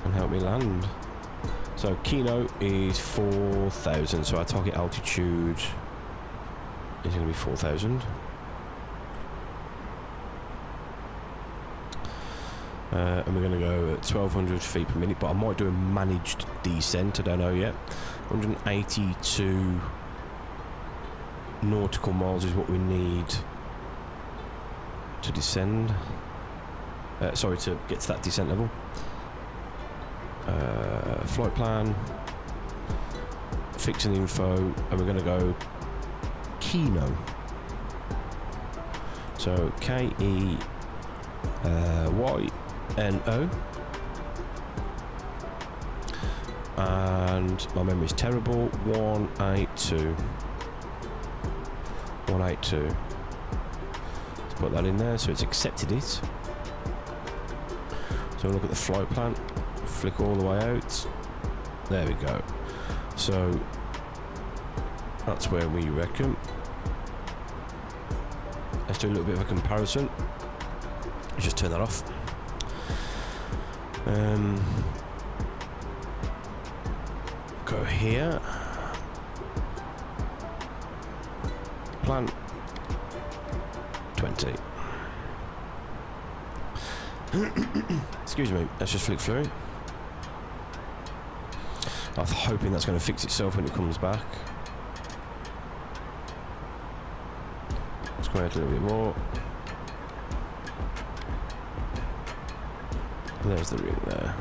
Speaker 1: And help me land. So Kino is 4,000, so our target altitude is going to be 4,000. And we're going to go at 1,200 feet per minute, but I might do a managed descent, I don't know yet. 182 nautical miles is what we need to descend. Sorry, to get to that descent level. Flight plan, fixing info, and we're going to go Kino. So K-E-Y-N-O. And my memory's terrible. 182. 182. Let's put that in there, so it's accepted it. So we'll look at the flight plan. Flick all the way out. There we go. So that's where we reckon. Let's do a little bit of a comparison. Let's just turn that off. Go here. Plan 20. Excuse me, let's just flick through. I'm hoping that's going to fix itself when it comes back. Let's go out a little bit more. There's the ring there.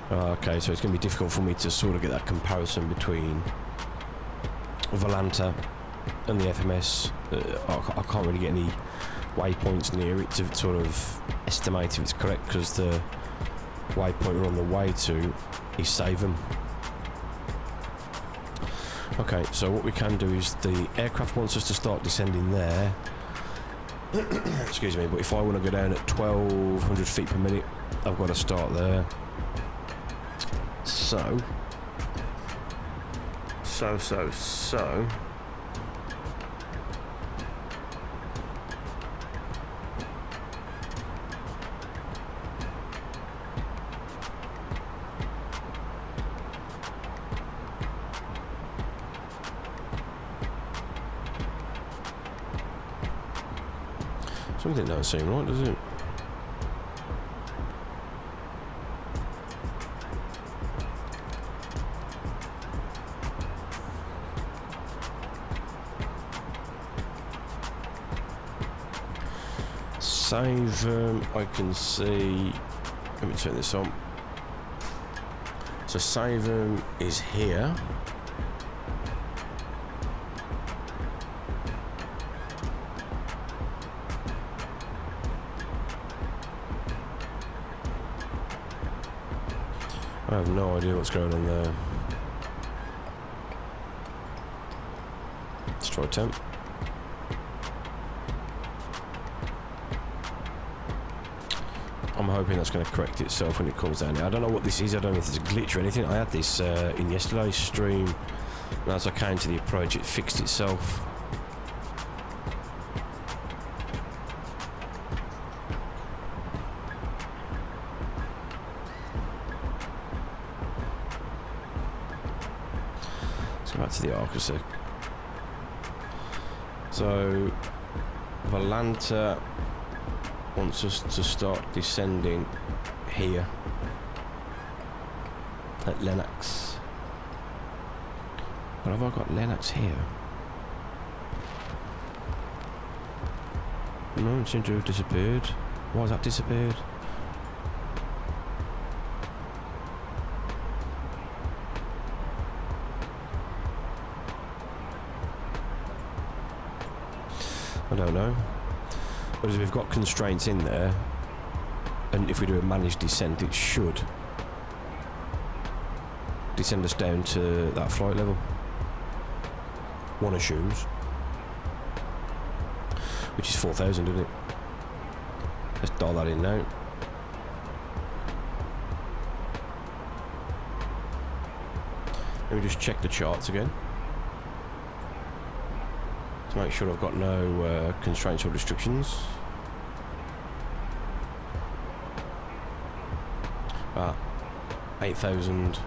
Speaker 1: Okay, so it's going to be difficult for me to sort of get that comparison between Volanta and the FMS. I can't really get any waypoints near it to sort of estimate if it's correct, because the waypoint we're on the way to is Savem. Okay, so what we can do is the aircraft wants us to start descending there. Excuse me, but if I want to go down at 1,200 feet per minute, I've got to start there. So. Something don't seem right, does it? Save, I can see, let me turn this on. So Savem is here. I have no idea what's going on there. Let's try temp. I'm hoping that's going to correct itself when it comes down here. I don't know what this is. I don't know if it's a glitch or anything. I had this in yesterday's stream, and as I came to the approach, it fixed itself. Let's go back to the Arcus. So, Volanta wants us to start descending here at Lennox. But have I got Lennox here? No, it seems to have disappeared. Why has that disappeared? I don't know. But if we've got constraints in there, and if we do a managed descent, it should descend us down to that flight level. One assumes. Which is 4,000, isn't it? Let's dial that in now. Let me just check the charts again, to make sure I've got no constraints or restrictions. 8,000.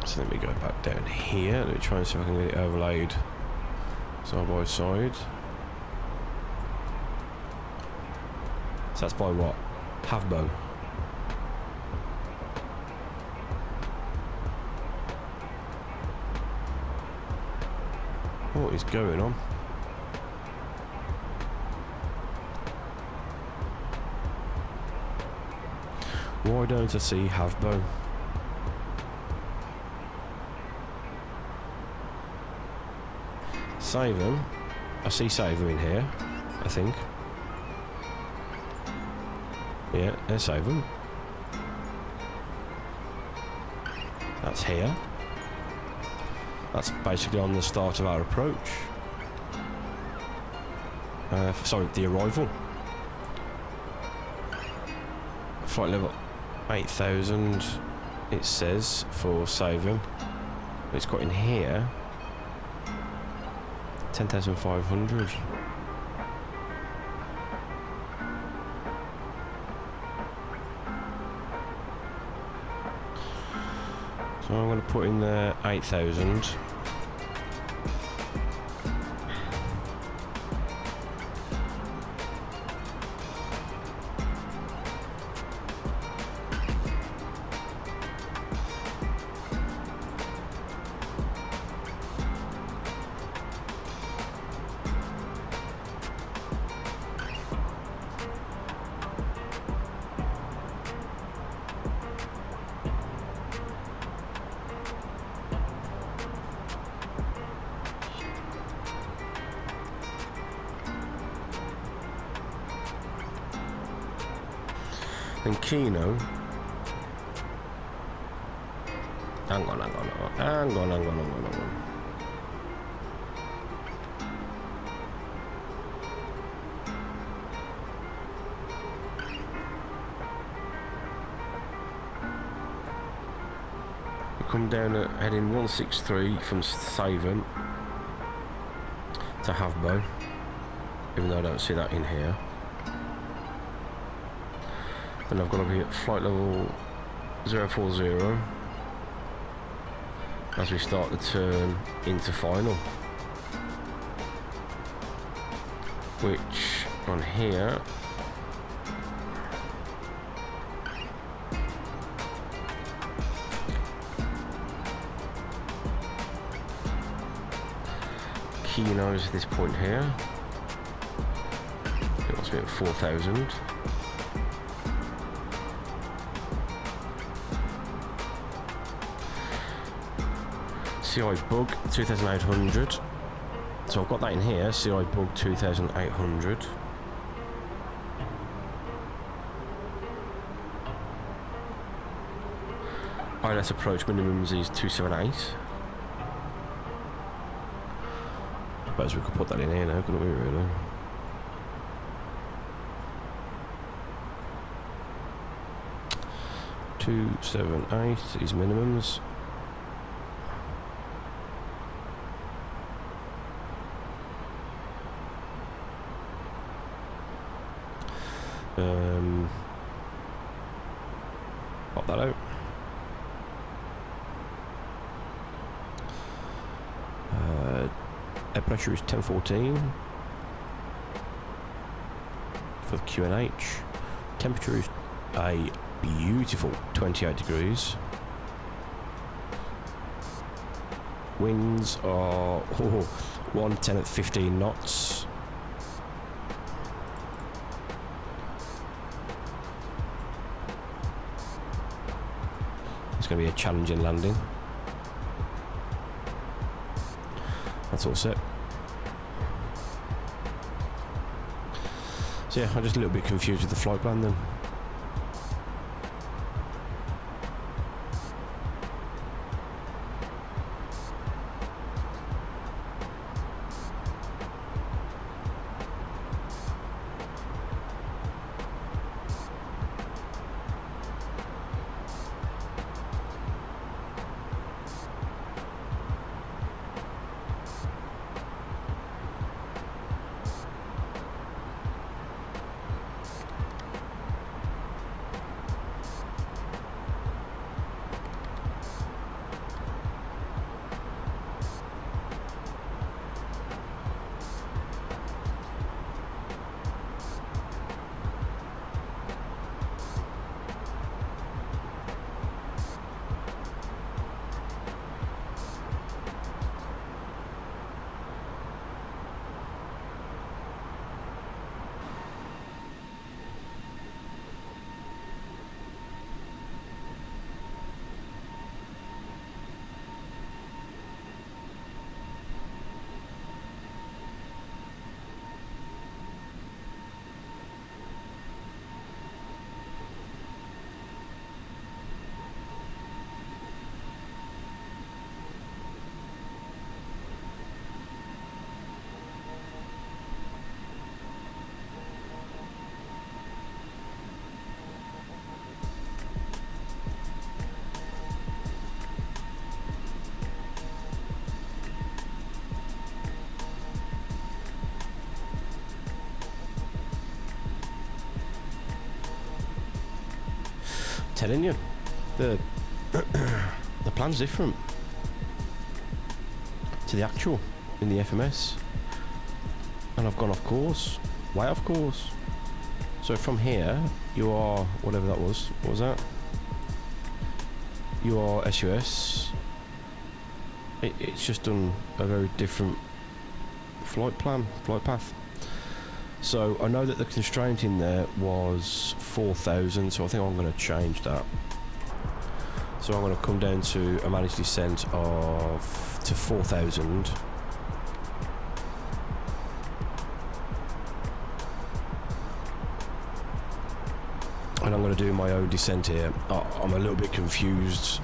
Speaker 1: So let me go back down here. Let me try and see if I can get it overlaid side by side. So that's by what? Havbo. What is going on? Why don't I see Havbo? Save them. I see Saver in here, I think. Yeah, there's save them. That's here. That's basically on the start of our approach. Sorry, the arrival. Flight level 8,000, it says, for saving. It's got in here 10,500. So I'm going to put in there 8,000. And Kino. Hang on. We come down at heading 163 from Savin to Havbo, even though I don't see that in here. Then I've got to be at flight level 040 as we start the turn into final, which on here Kino's at this point here. It must be at 4,000. CI bug 2,800. So I've got that in here. CI bug 2,800. ILS approach minimums is 278. I suppose we could put that in here now, couldn't we, really? $278 is minimums. Pop that out. Air pressure is 1014 for the QNH. Temperature is a beautiful 28 degrees. Winds are 110 at 15 knots. It's going to be a challenging landing. That's all set. So yeah, I'm just a little bit confused with the flight plan then. Telling you, the plan's different to the actual in the FMS, and I've gone off course, way off course. So from here, you are whatever that was. What was that? You are SUS. It's just done a very different flight path. So I know that the constraint in there was 4,000, so I think I'm going to change that. So I'm going to come down to a managed descent to 4,000. And I'm going to do my own descent here. I'm a little bit confused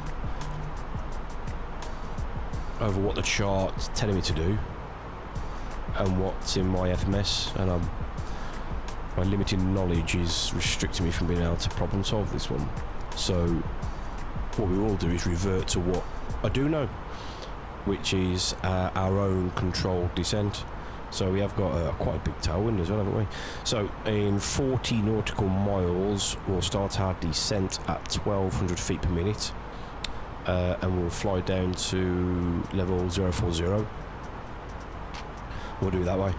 Speaker 1: over what the chart's telling me to do and what's in my FMS, and my limited knowledge is restricting me from being able to problem solve this one. So what we will do is revert to what I do know, which is our own controlled descent. So we have got quite a big tailwind as well, haven't we? So in 40 nautical miles, we'll start our descent at 1,200 feet per minute, and we'll fly down to level 040. We'll do it that way.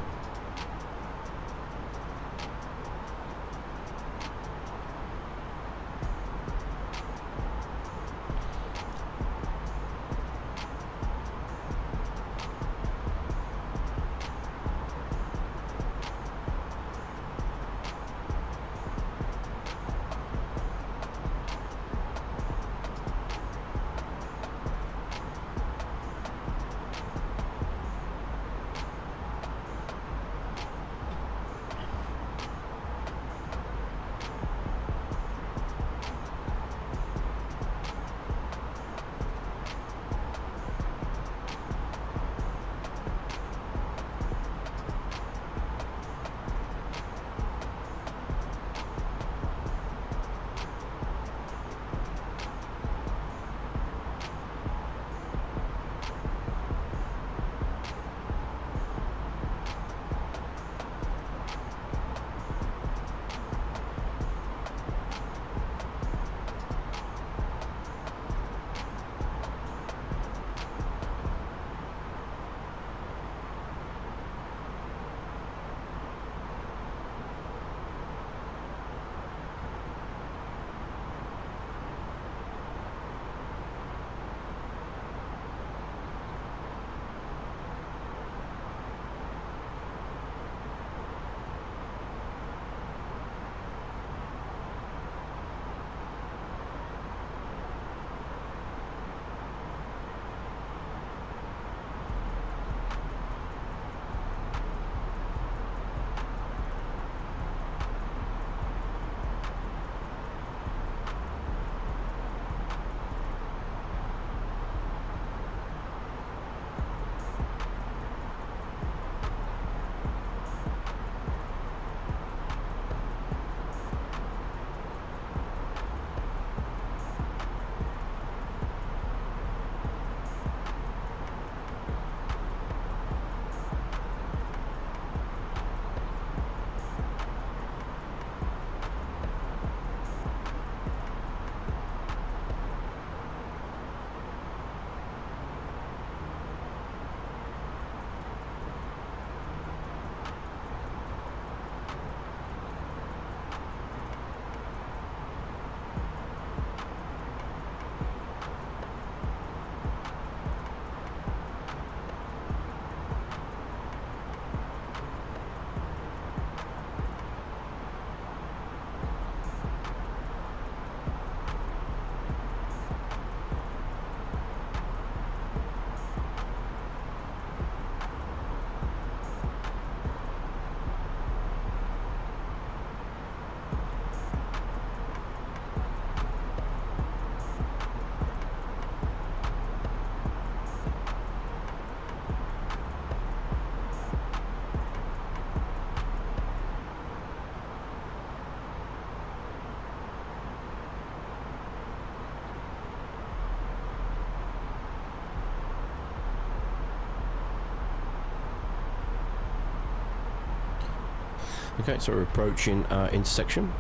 Speaker 1: Okay, so we're approaching our intersection.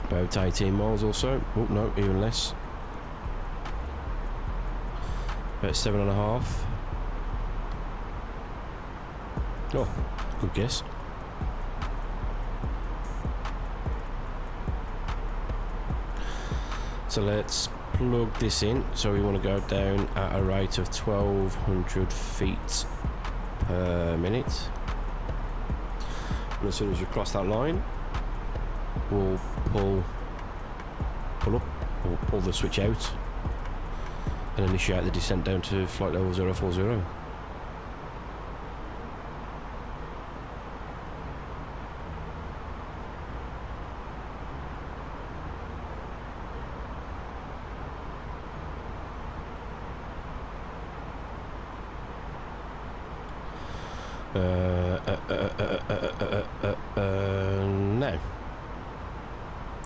Speaker 1: About 18 miles or so. Oh no, even less. About 7.5. Oh, good guess. So let's plug this in. So we want to go down at a rate of 1200 feet per minute. And as soon as we cross that line, we'll pull up, or pull the switch out, and initiate the descent down to flight level 040. No.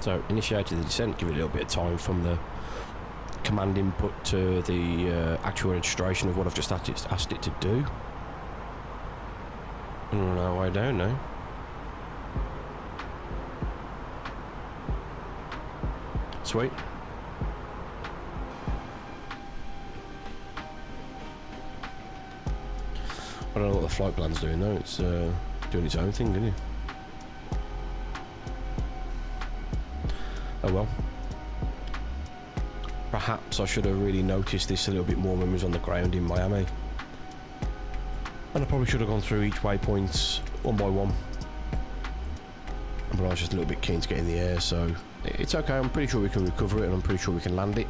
Speaker 1: So initiated the descent, give it a little bit of time from the command input to the actual registration of what I've just asked it to do. No, I don't know. Sweet. I don't know what the flight plan's doing though. It's doing its own thing, isn't it? Oh well. Perhaps I should have really noticed this a little bit more when we was on the ground in Miami. And I probably should have gone through each waypoint one by one. But I was just a little bit keen to get in the air, so it's okay. I'm pretty sure we can recover it, and I'm pretty sure we can land it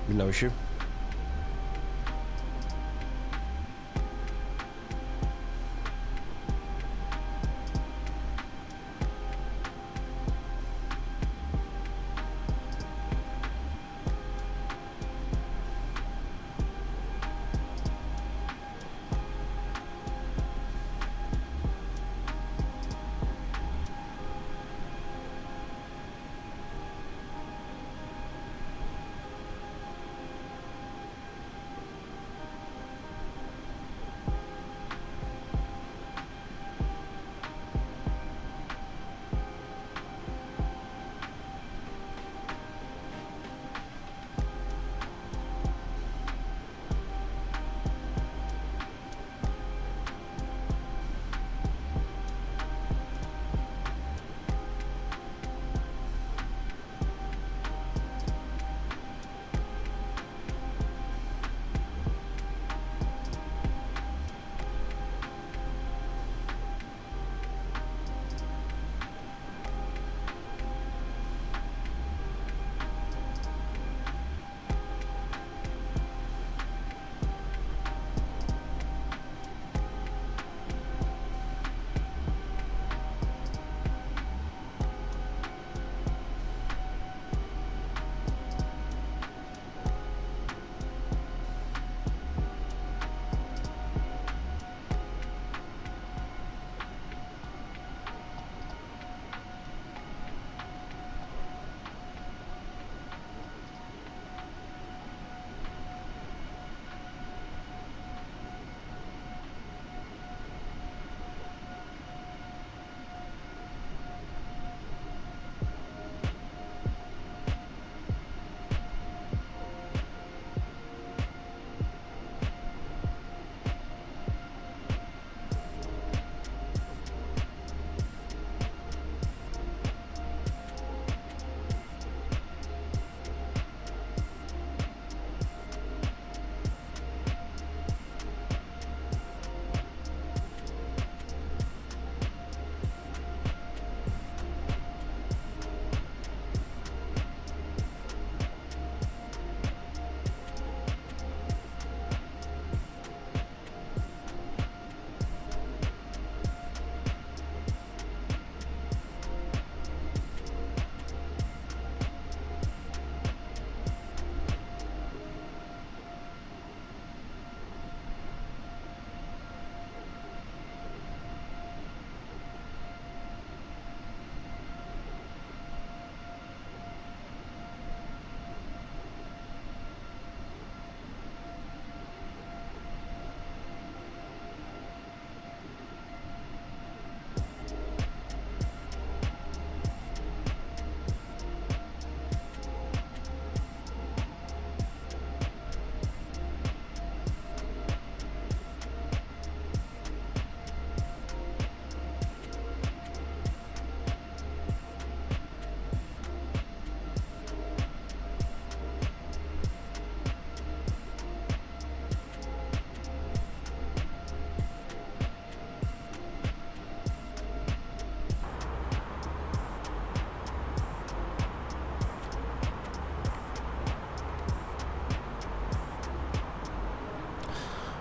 Speaker 1: with no issue.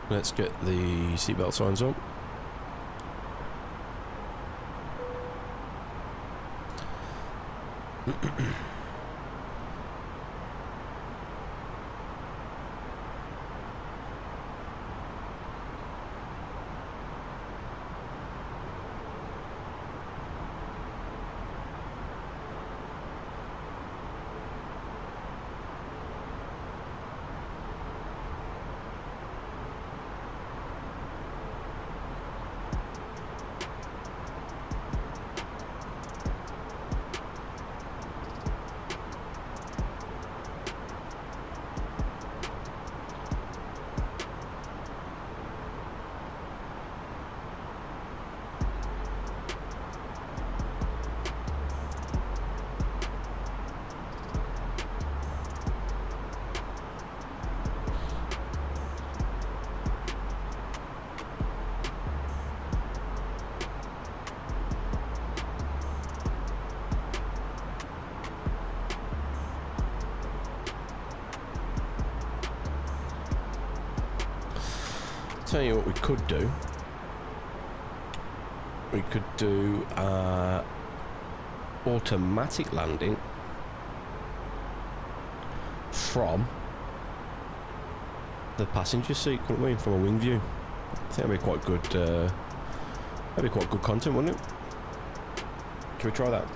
Speaker 1: Let's get the seatbelt signs on. Tell you what we could do. We could do automatic landing from the passenger seat, couldn't we? From a wing view. I think that'd be quite good. That'd be quite good content, wouldn't it? Should we try that?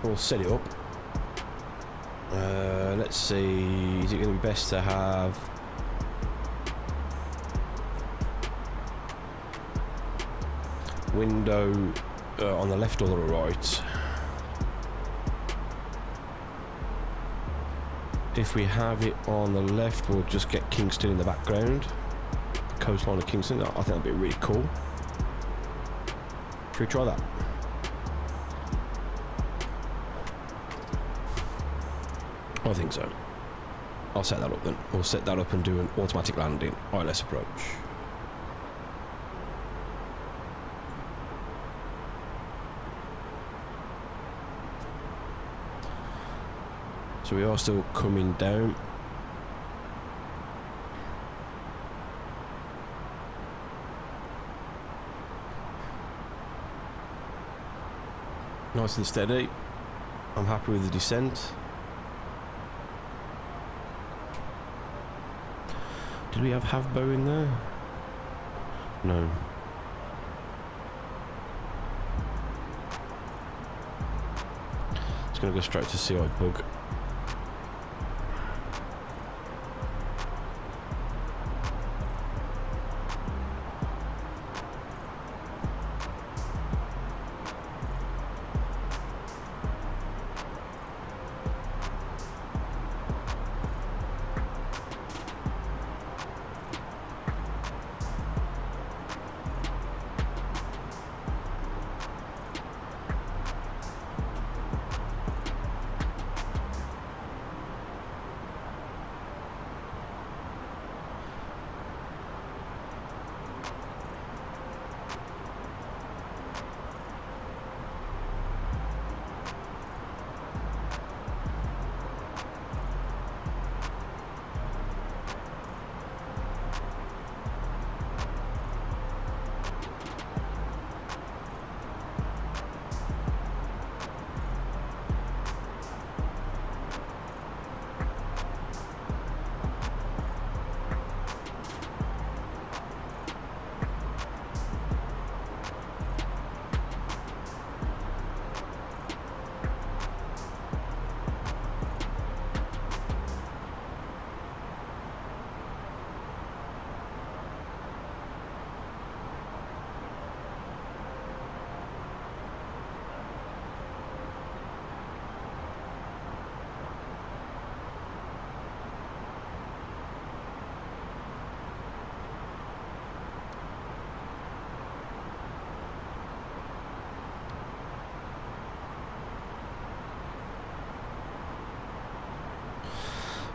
Speaker 1: We'll set it up. Let's see, is it going to be best to have window on the left or the right? If we have it on the left, we'll just get Kingston in the background, the coastline of Kingston. I think that'd be really cool. Should we try that? I think so. I'll set that up then. We'll set that up and do an automatic landing. ILS approach. So we are still coming down. Nice and steady. I'm happy with the descent. Did we have bow in there? No. It's going to go straight to CI bug.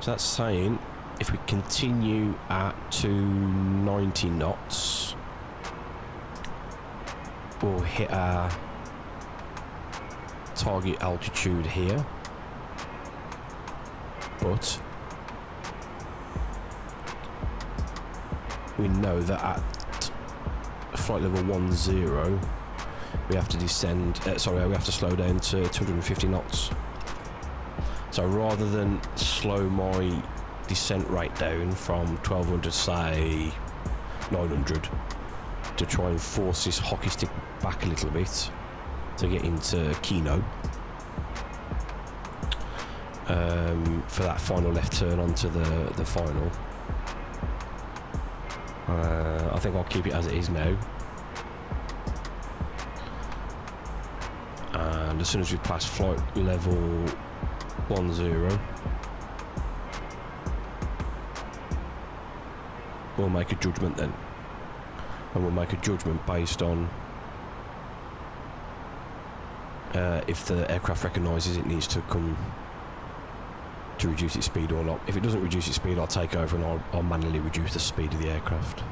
Speaker 1: So that's saying if we continue at 290 knots, we'll hit our target altitude here. But we know that at flight level 10, we have to descend. We have to slow down to 250 knots. So rather than slow my descent rate down from 1200, say 900, to try and force this hockey stick back a little bit to get into Kino for that final left turn onto the final. I think I'll keep it as it is now, and as soon as we pass flight level 10, we'll make a judgment then, and we'll make a judgment based on if the aircraft recognises it needs to come to reduce its speed or not. If it doesn't reduce its speed, I'll take over and I'll manually reduce the speed of the aircraft.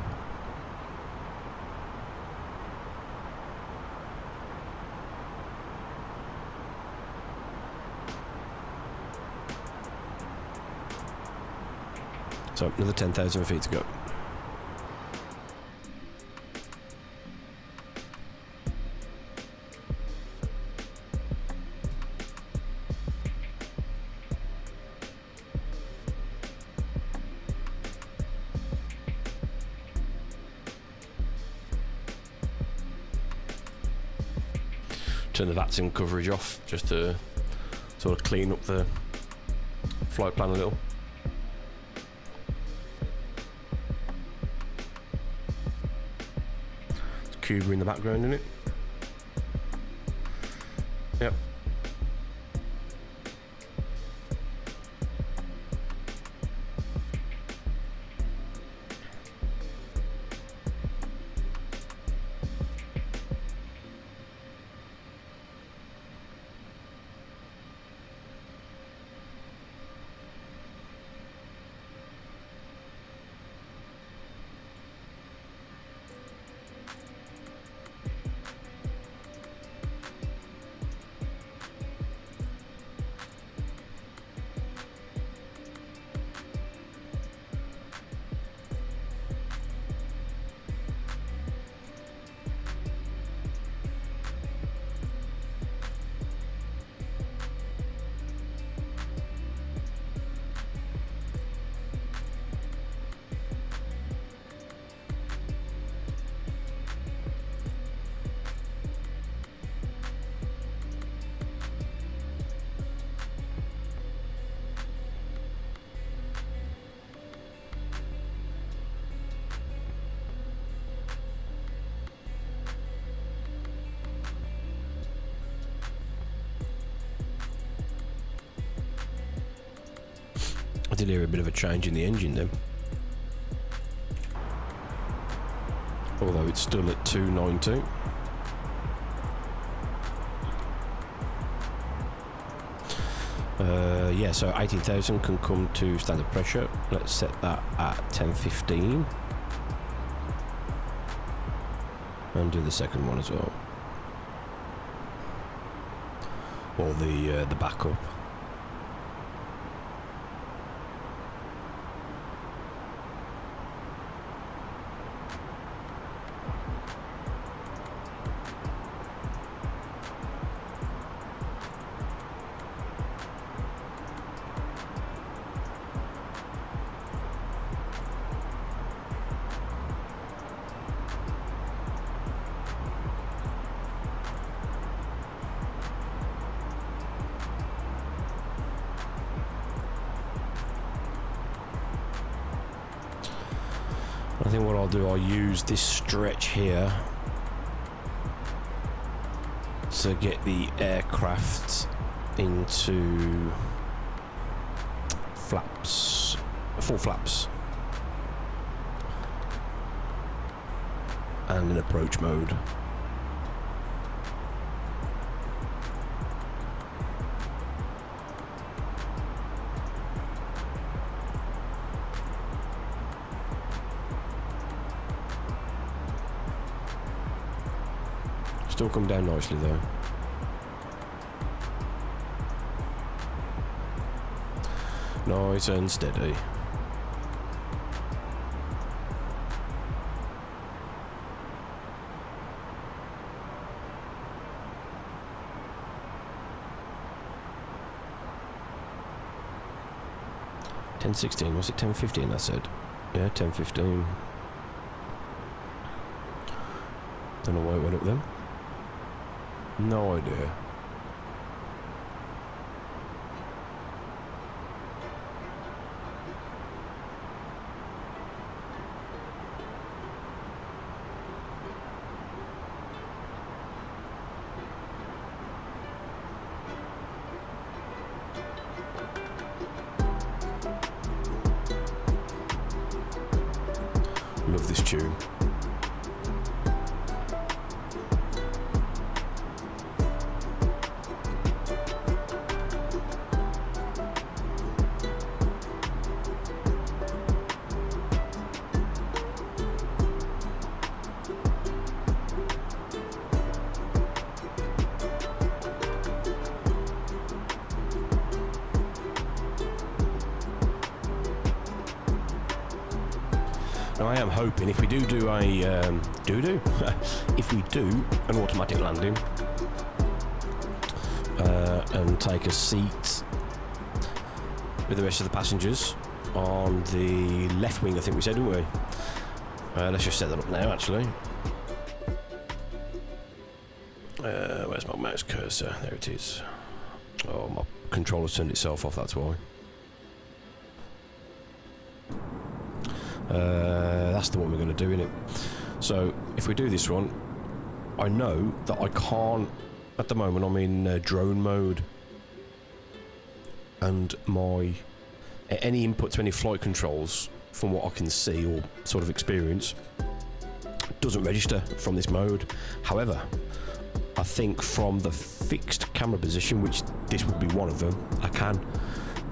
Speaker 1: So another 10,000 feet to go. Turn the VATSIM coverage off just to sort of clean up the flight plan a little. It's Cuba in the background, isn't it? Yep. I did hear a bit of a change in the engine then, although it's still at 290. Yeah, so 18,000 can come to standard pressure. Let's set that at 1015 and do the second one as well, or the backup. I think what I'll do, I'll use this stretch here to get the aircraft into flaps, full flaps, and in approach mode. Still come down nicely though. Nice and steady. 10:16, was it 10:15 I said? Yeah, 10:15. Don't know why it went up then. No idea. Love this tune. Now I am hoping if we do a if we do an automatic landing and take a seat with the rest of the passengers on the left wing, I think we said, didn't we? Let's just set that up now, actually. Where's my mouse cursor? There it is. Oh, my controller's turned itself off, that's why. That's the one we're going to do, innit? So, if we do this one, I know that I can't, at the moment I'm in drone mode, and my any input to any flight controls, from what I can see or sort of experience, doesn't register from this mode. However, I think from the fixed camera position, which this would be one of them, I can.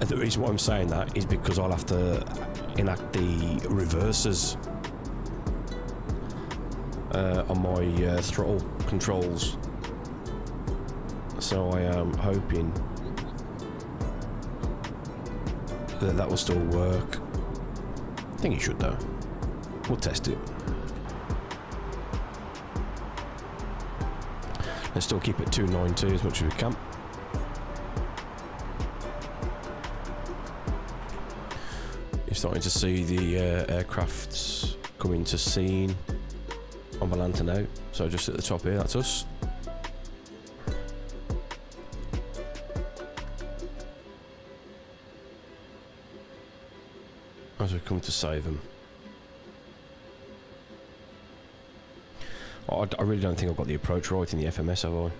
Speaker 1: And the reason why I'm saying that is because I'll have to enact the reversers on my throttle controls. So I am hoping that will still work. I think it should though. We'll test it. Let's still keep it 290 as much as we can. You're starting to see the aircrafts come into scene on the lantern now. So just at the top here, that's us. As we come to save them. I really don't think I've got the approach right in the FMS, have I?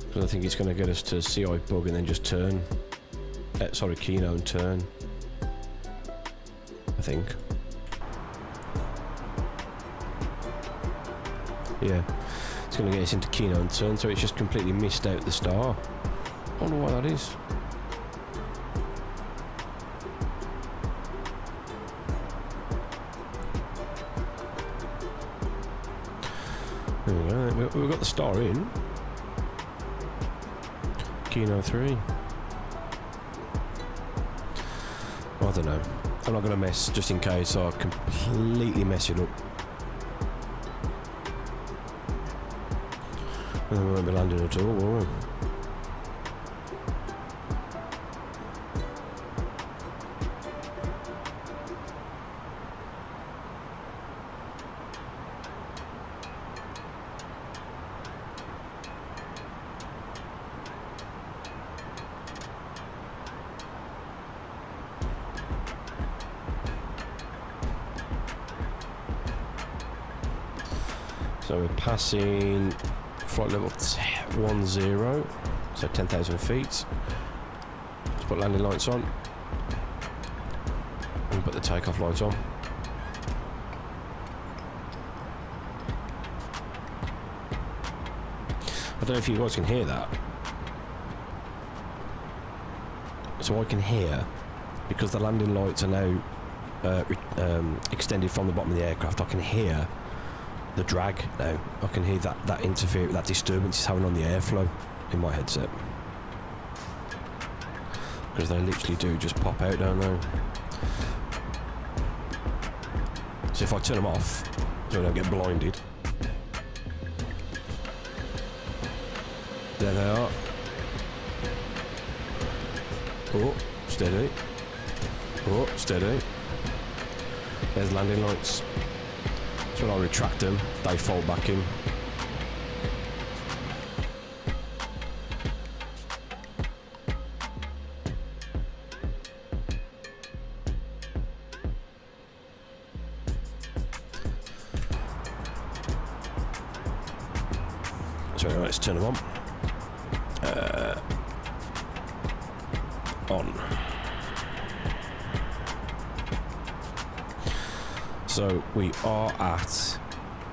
Speaker 1: Because I think it's going to get us to CI bug and then just turn. Sorry, Kino and turn. I think. Yeah, it's going to get us into Kino and turn, so it's just completely missed out the star. I don't know why that is. There we go, we've got the star in. Kino 3. I don't know. I'm not going to mess, just in case I completely mess it up. And then we won't be landing at all, will we? So we're passing flight level 10, so 10,000 feet. Let's put landing lights on and put the takeoff lights on. I don't know if you guys can hear that. So I can hear, because the landing lights are now extended from the bottom of the aircraft, I can hear the drag now. I can hear that interfere, that disturbance is having on the airflow in my headset. because they literally do just pop out, don't they? So if I turn them off, so I don't get blinded. There they are. Oh, steady. Oh, steady. There's landing lights. So when I retract them, they fold back in. So anyway, let's turn them on. On. So we are at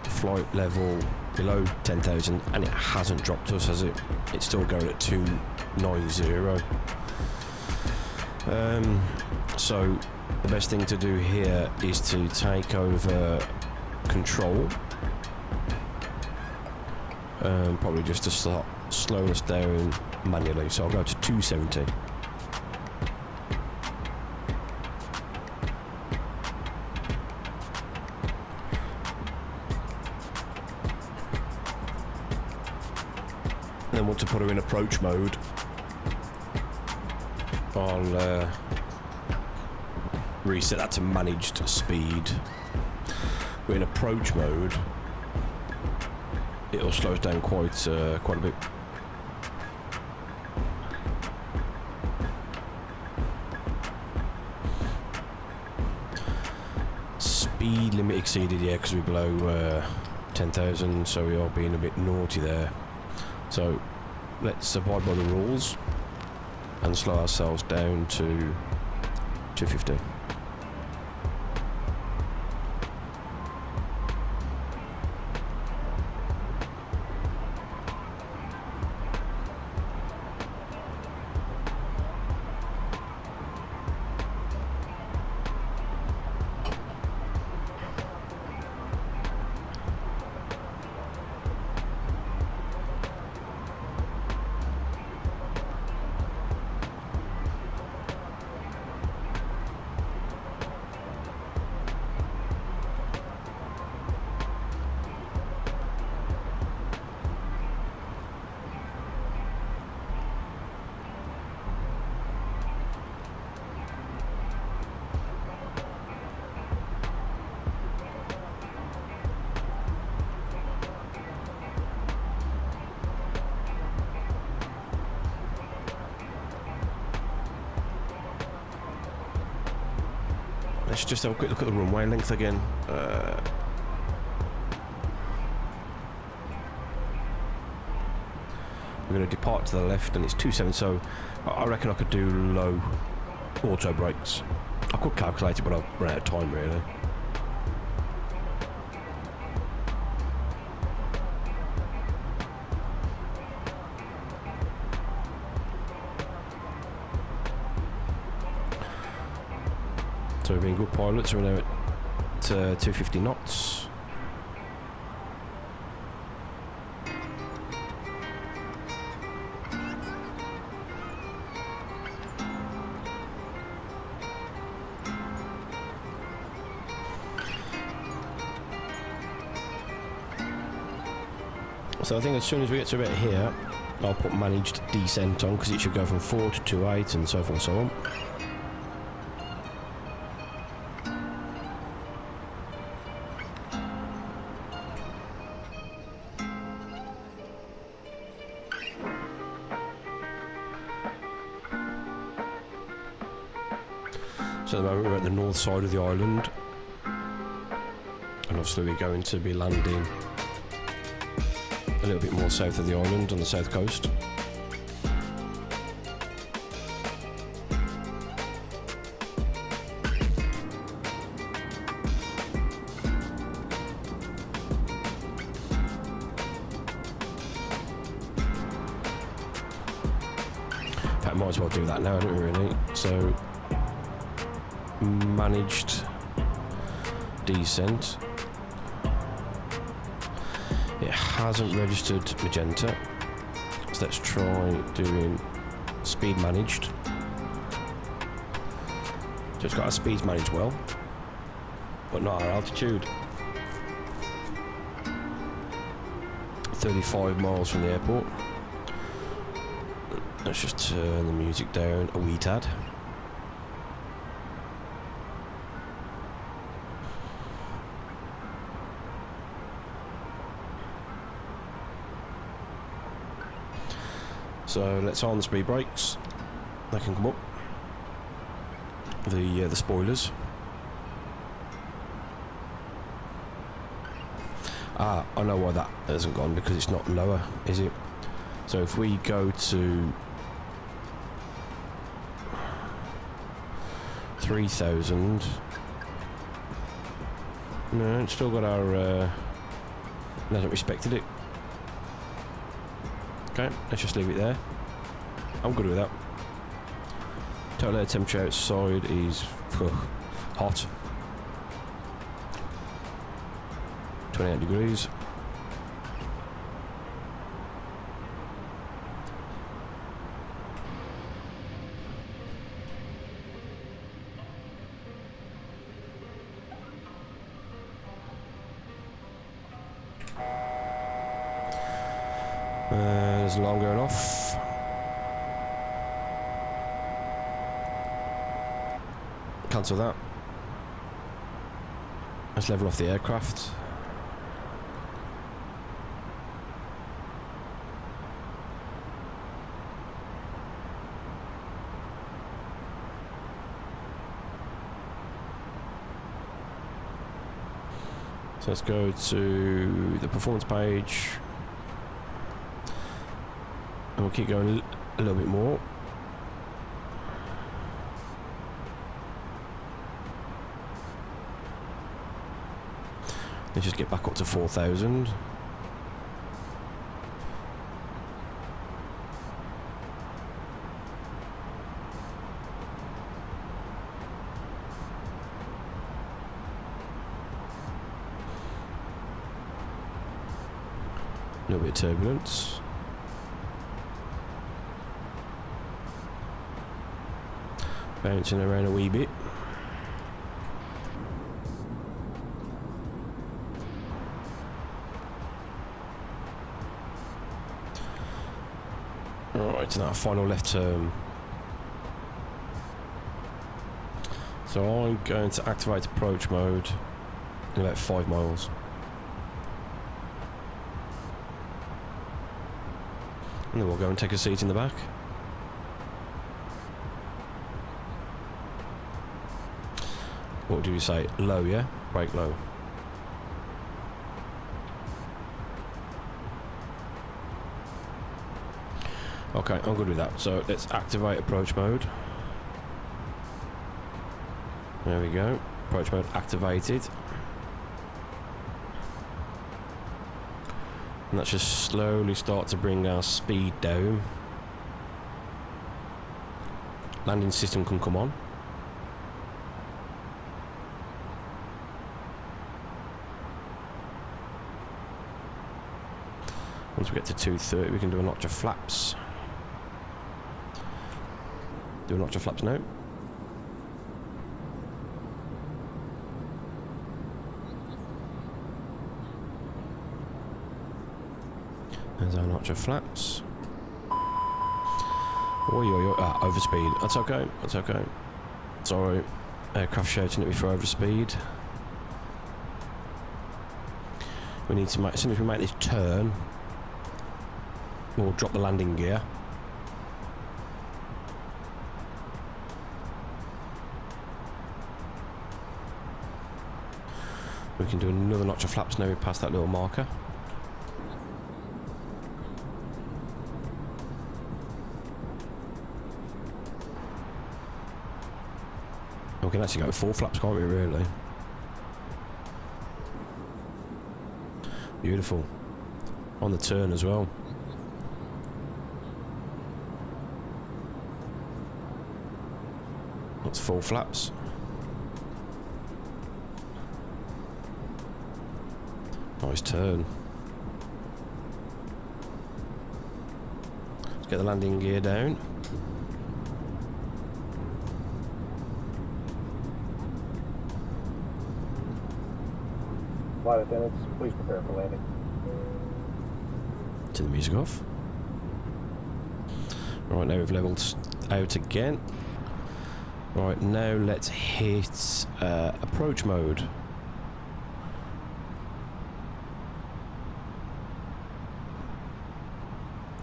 Speaker 1: flight level below 10,000 and it hasn't dropped us, has it? It's still going at 290. So the best thing to do here is to take over control. Probably just to start slowing us down manually. So I'll go to 270. Then want to put her in approach mode. I'll reset that to managed speed. We're in approach mode. It'll slow us down quite a bit. Speed limit exceeded, yeah, because we're below 10,000, so we are being a bit naughty there. So let's abide by the rules and slow ourselves down to 250. Let's just have a quick look at the runway length again. We're going to depart to the left and it's 27, so I reckon I could do low auto brakes. I could calculate it, but I've run out of time really. So we've been good pilots, we're now at 250 knots. So I think as soon as we get to about here, I'll put managed descent on because it should go from 4 to 28 and so forth and so on. So at the moment we're at the north side of the island, and obviously we're going to be landing a little bit more south of the island on the south coast. In fact, I might as well do that now, don't we really? So managed descent. It hasn't registered magenta, so let's try doing speed managed. So it's got our speeds managed well, but not our altitude. 35 miles from the airport. Let's just turn the music down a wee tad. So let's on the speed brakes. They can come up. The spoilers. Ah, I know why that hasn't gone, because it's not lower, is it? So if we go to 3,000, no, it's still got our. It hasn't respected it. Okay, let's just leave it there. I'm good with that. Total air temperature outside is hot. 28 degrees. There's an alarm going off. Cancel that. Let's level off the aircraft. So let's go to the performance page. And we'll keep going a little bit more. Let's just get back up to 4,000. A little bit of turbulence. Bouncing around a wee bit. Alright, now final left turn. So I'm going to activate approach mode in about 5 miles. And then we'll go and take a seat in the back. What do you say? Low, yeah? Brake low. Okay, I'm good with that. So let's activate approach mode. There we go. Approach mode activated. And let's just slowly start to bring our speed down. Landing system can come on. Once we get to 230, we can do a notch of flaps. Do a notch of flaps now. There's our notch of flaps. Oi, oi, oi. Ah, overspeed. That's okay. That's okay. Sorry. Aircraft shouting at me for overspeed. We need to make, as soon as we make this turn, we'll drop the landing gear. We can do another notch of flaps now we pass that little marker. We can actually go 4 flaps, can't we, really? Beautiful. On the turn as well. That's 4 flaps. Nice turn. Let's get the landing gear down.
Speaker 5: flight attendants, please prepare for landing.
Speaker 1: Turn the music off. Right, now we've levelled out again. Right, now let's hit approach mode.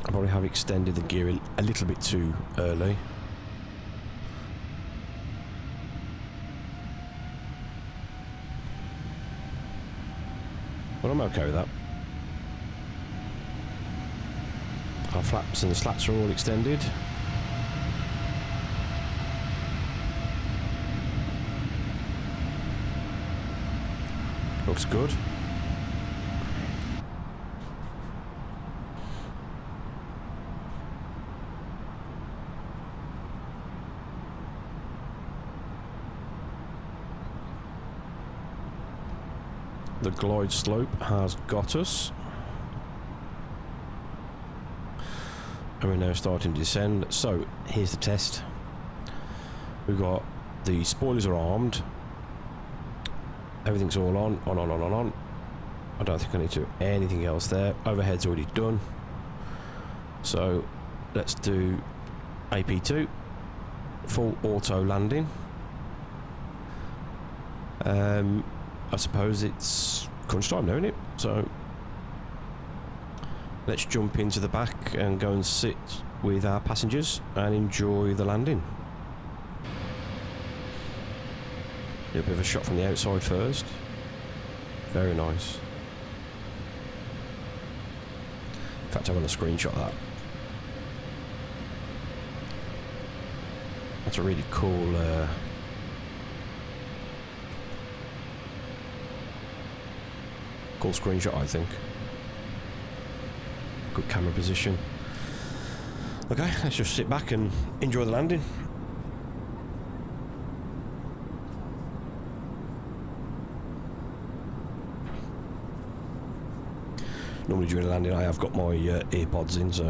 Speaker 1: I probably have extended the gear a little bit too early. But I'm okay with that. Our flaps and slats are all extended. Looks good. The glide slope has got us. And we're now starting to descend. So, here's the test. We've got the spoilers are armed. Everything's all on. I don't think I need to do anything else there. Overhead's already done. So, let's do AP2. Full auto landing. I suppose it's crunch time now, isn't it? So let's jump into the back and go and sit with our passengers and enjoy the landing. Do a bit of a shot from the outside first. Very nice. In fact, I want to screenshot that. That's a really cool cool screenshot, I think. Good camera position. Okay, let's just sit back and enjoy the landing. Normally during the landing I have got my earpods in, so a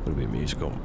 Speaker 1: little bit of music on.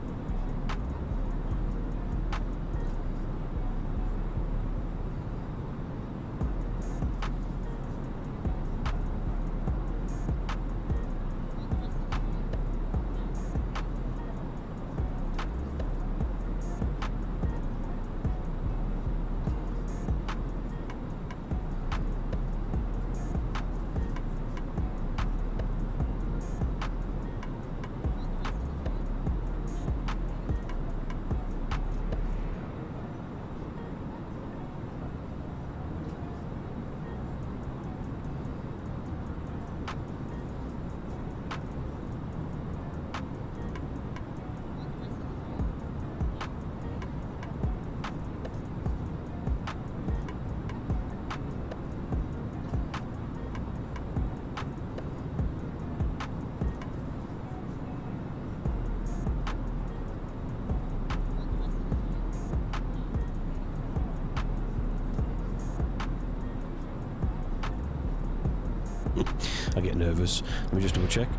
Speaker 1: I get nervous. Let me just double check.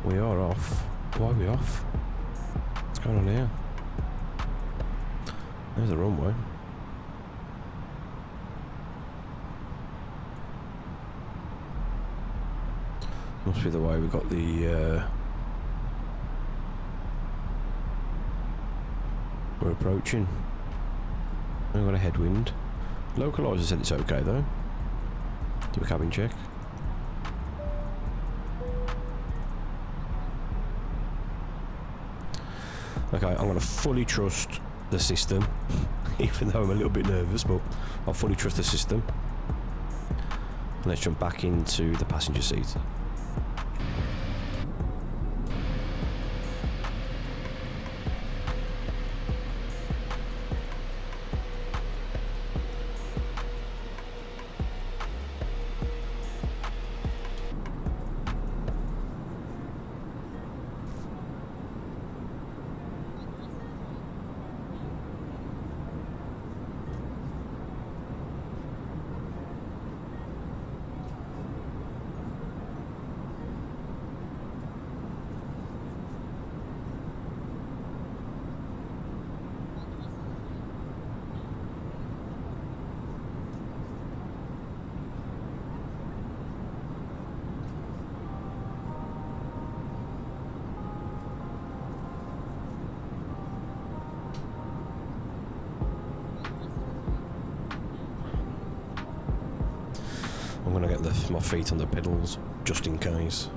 Speaker 1: We are off. Why are we off? What's going on here? There's the runway. Must be the way we got the we're approaching. I've got a headwind. Localizer said it's okay though. Do a cabin check. Okay, I'm going to fully trust the system, even though I'm a little bit nervous, but I'll fully trust the system. Let's jump back into the passenger seat. I'm gonna get my feet on the pedals just in case.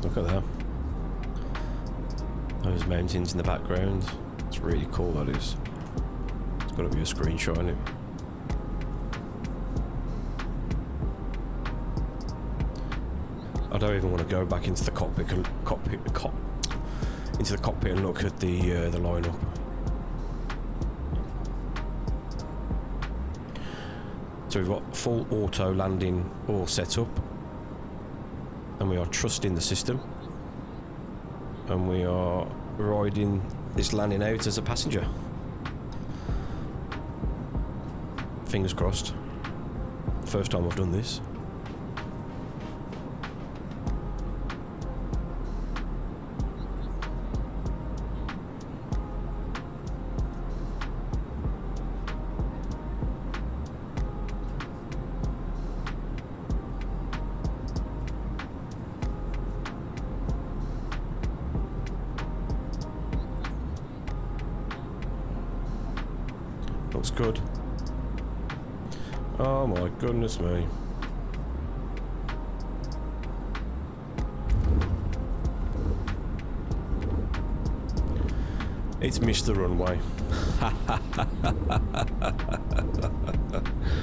Speaker 1: Look at that. Those mountains in the background. It's really cool, that is. It's got to be a screenshot in it. I don't even want to go back into the cockpit and look at the lineup. So we've got full auto landing all set up. And we are trusting the system, and we are riding this landing out as a passenger. Fingers crossed. First time I've done this. Looks good. Oh my goodness me. It's Mr. Runway.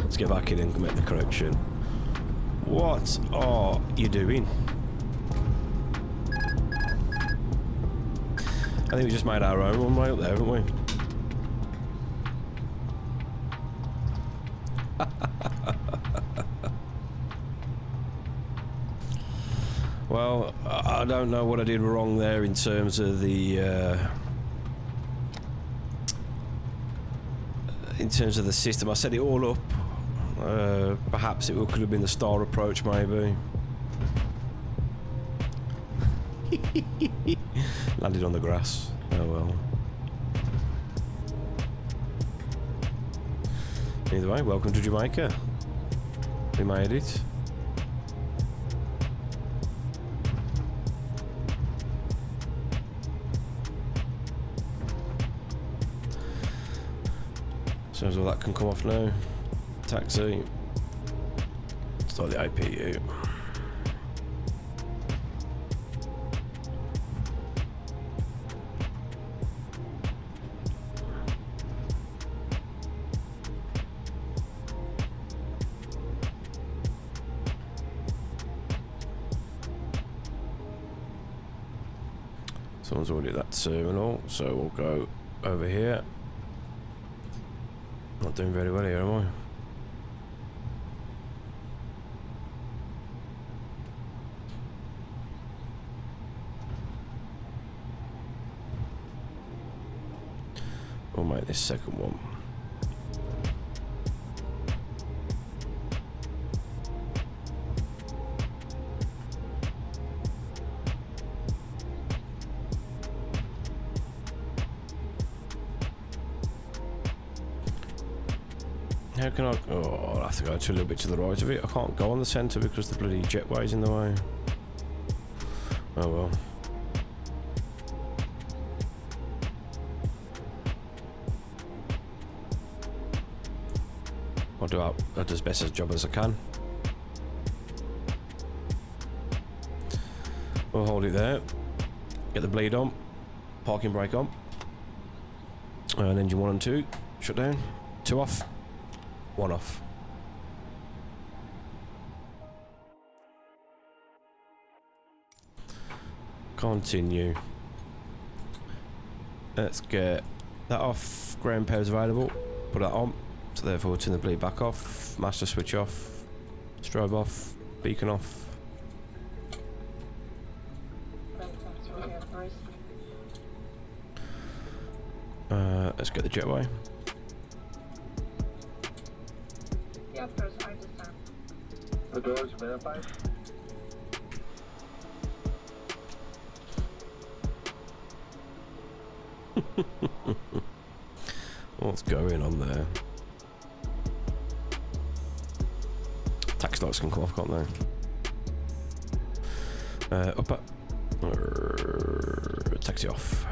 Speaker 1: Let's get back in and make the correction. What are you doing? I think we just made our own runway up there, haven't we? Well, I don't know what I did wrong there in terms of the system. I set it all up. Perhaps it could have been the star approach, maybe. Landed on the grass. Oh well. Either way, welcome to Jamaica. We made it. So all that can come off now. Taxi. Start the IPU. Someone's already at that terminal, so we'll go over here. Not doing very well here, am I? We'll make this second one. How can I... Oh, I'll have to go a little bit to the right of it. I can't go on the centre because the bloody jetway's in the way. Oh well. I'll do as best a job as I can. We'll hold it there. Get the bleed on. Parking brake on. And engine 1 and 2. Shut down. 2 off. 1 off. Continue. Let's get that off. Ground power's available. Put that on. So therefore we'll turn the bleed back off. Master switch off. Strobe off. Beacon off. Let's get the jetway.
Speaker 2: The doors verified.
Speaker 1: What's going on there? Taxi lights can come off, can't they? Upper. Taxi off.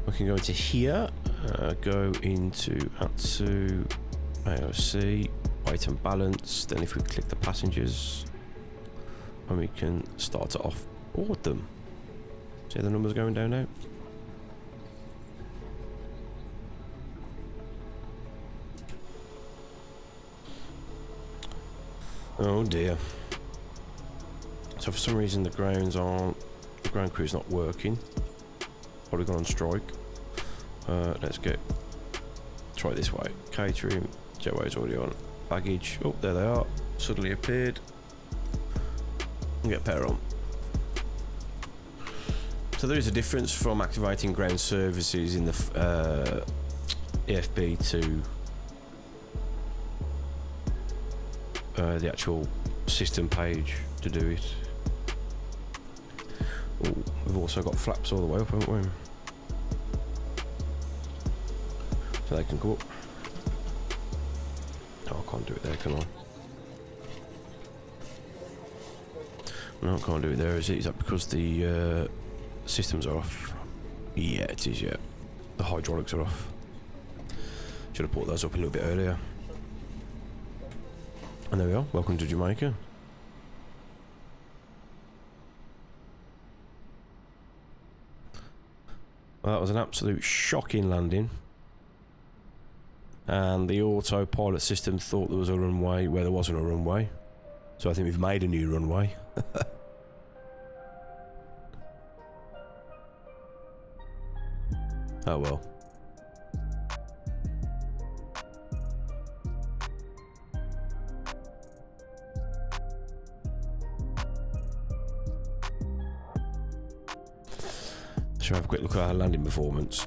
Speaker 1: We can go into here, go into Atsu, AOC, weight and balance. Then if we click the passengers, and we can start to off-board them. See the numbers going down now? Oh dear. So for some reason the ground crew's not working. Probably gone on strike. Let's try it this way. Catering, jetway's already on. Baggage, oh there they are. Suddenly appeared. And get power on. So there is a difference from activating ground services in the EFB to the actual system page to do it. Ooh, we've also got flaps all the way up, haven't we? So they can go up. Oh, I can't do it there, can I? No, I can't do it there, is it? Is that because the systems are off? Yeah, it is, yeah. The hydraulics are off. Should have put those up a little bit earlier. And there we are. Welcome to Jamaica. Well, that was an absolute shocking landing. And the autopilot system thought there was a runway where there wasn't a runway. So I think we've made a new runway. Oh well. Shall we have a quick look at our landing performance?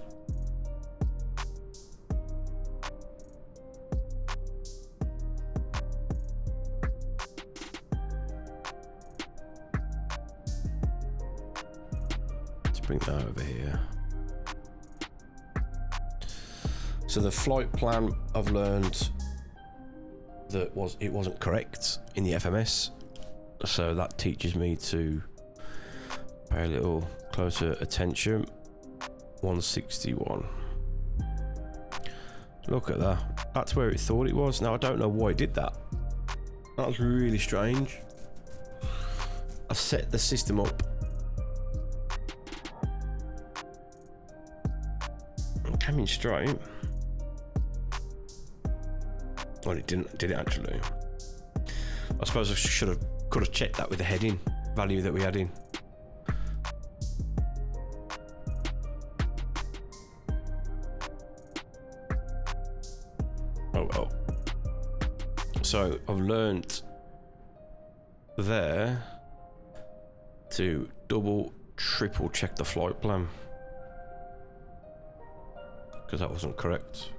Speaker 1: Let's bring that over here. So the flight plan, I've learned that it wasn't correct in the FMS, so that teaches me to pay a little closer attention. 161. Look at that. That's where it thought it was. Now I don't know why it did that. That was really strange. I set the system up. It came in straight. Well, it didn't, did it actually? I suppose I could have checked that with the heading value that we had in. Oh well. So I've learnt there to double, triple check the flight plan, because that wasn't correct.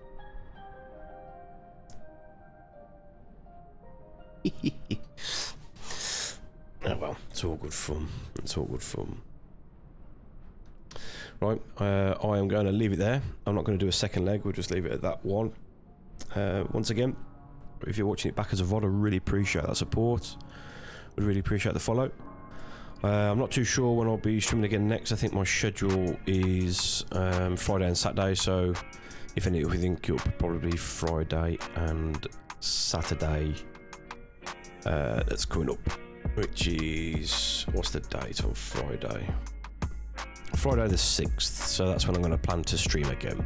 Speaker 1: Oh well, it's all good fun. It's all good fun. Right, I am going to leave it there. I'm not going to do a second leg. We'll just leave it at that one. Once again, if you're watching it back as a VOD, I really appreciate that support. Would really appreciate the follow. I'm not too sure when I'll be streaming again next. I think my schedule is Friday and Saturday, so if anything, it'll probably be Friday and Saturday. That's coming up, which is, what's the date on Friday? Friday the 6th, so that's when I'm going to plan to stream again.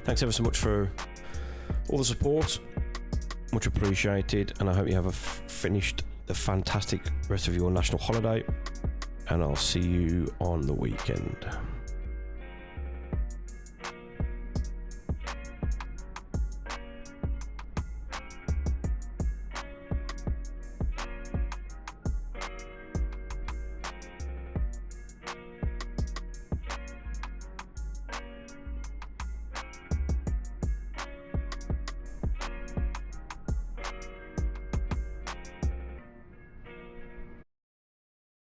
Speaker 1: Thanks ever so much for all the support, much appreciated, and I hope you have finished the fantastic rest of your national holiday, and I'll see you on the weekend.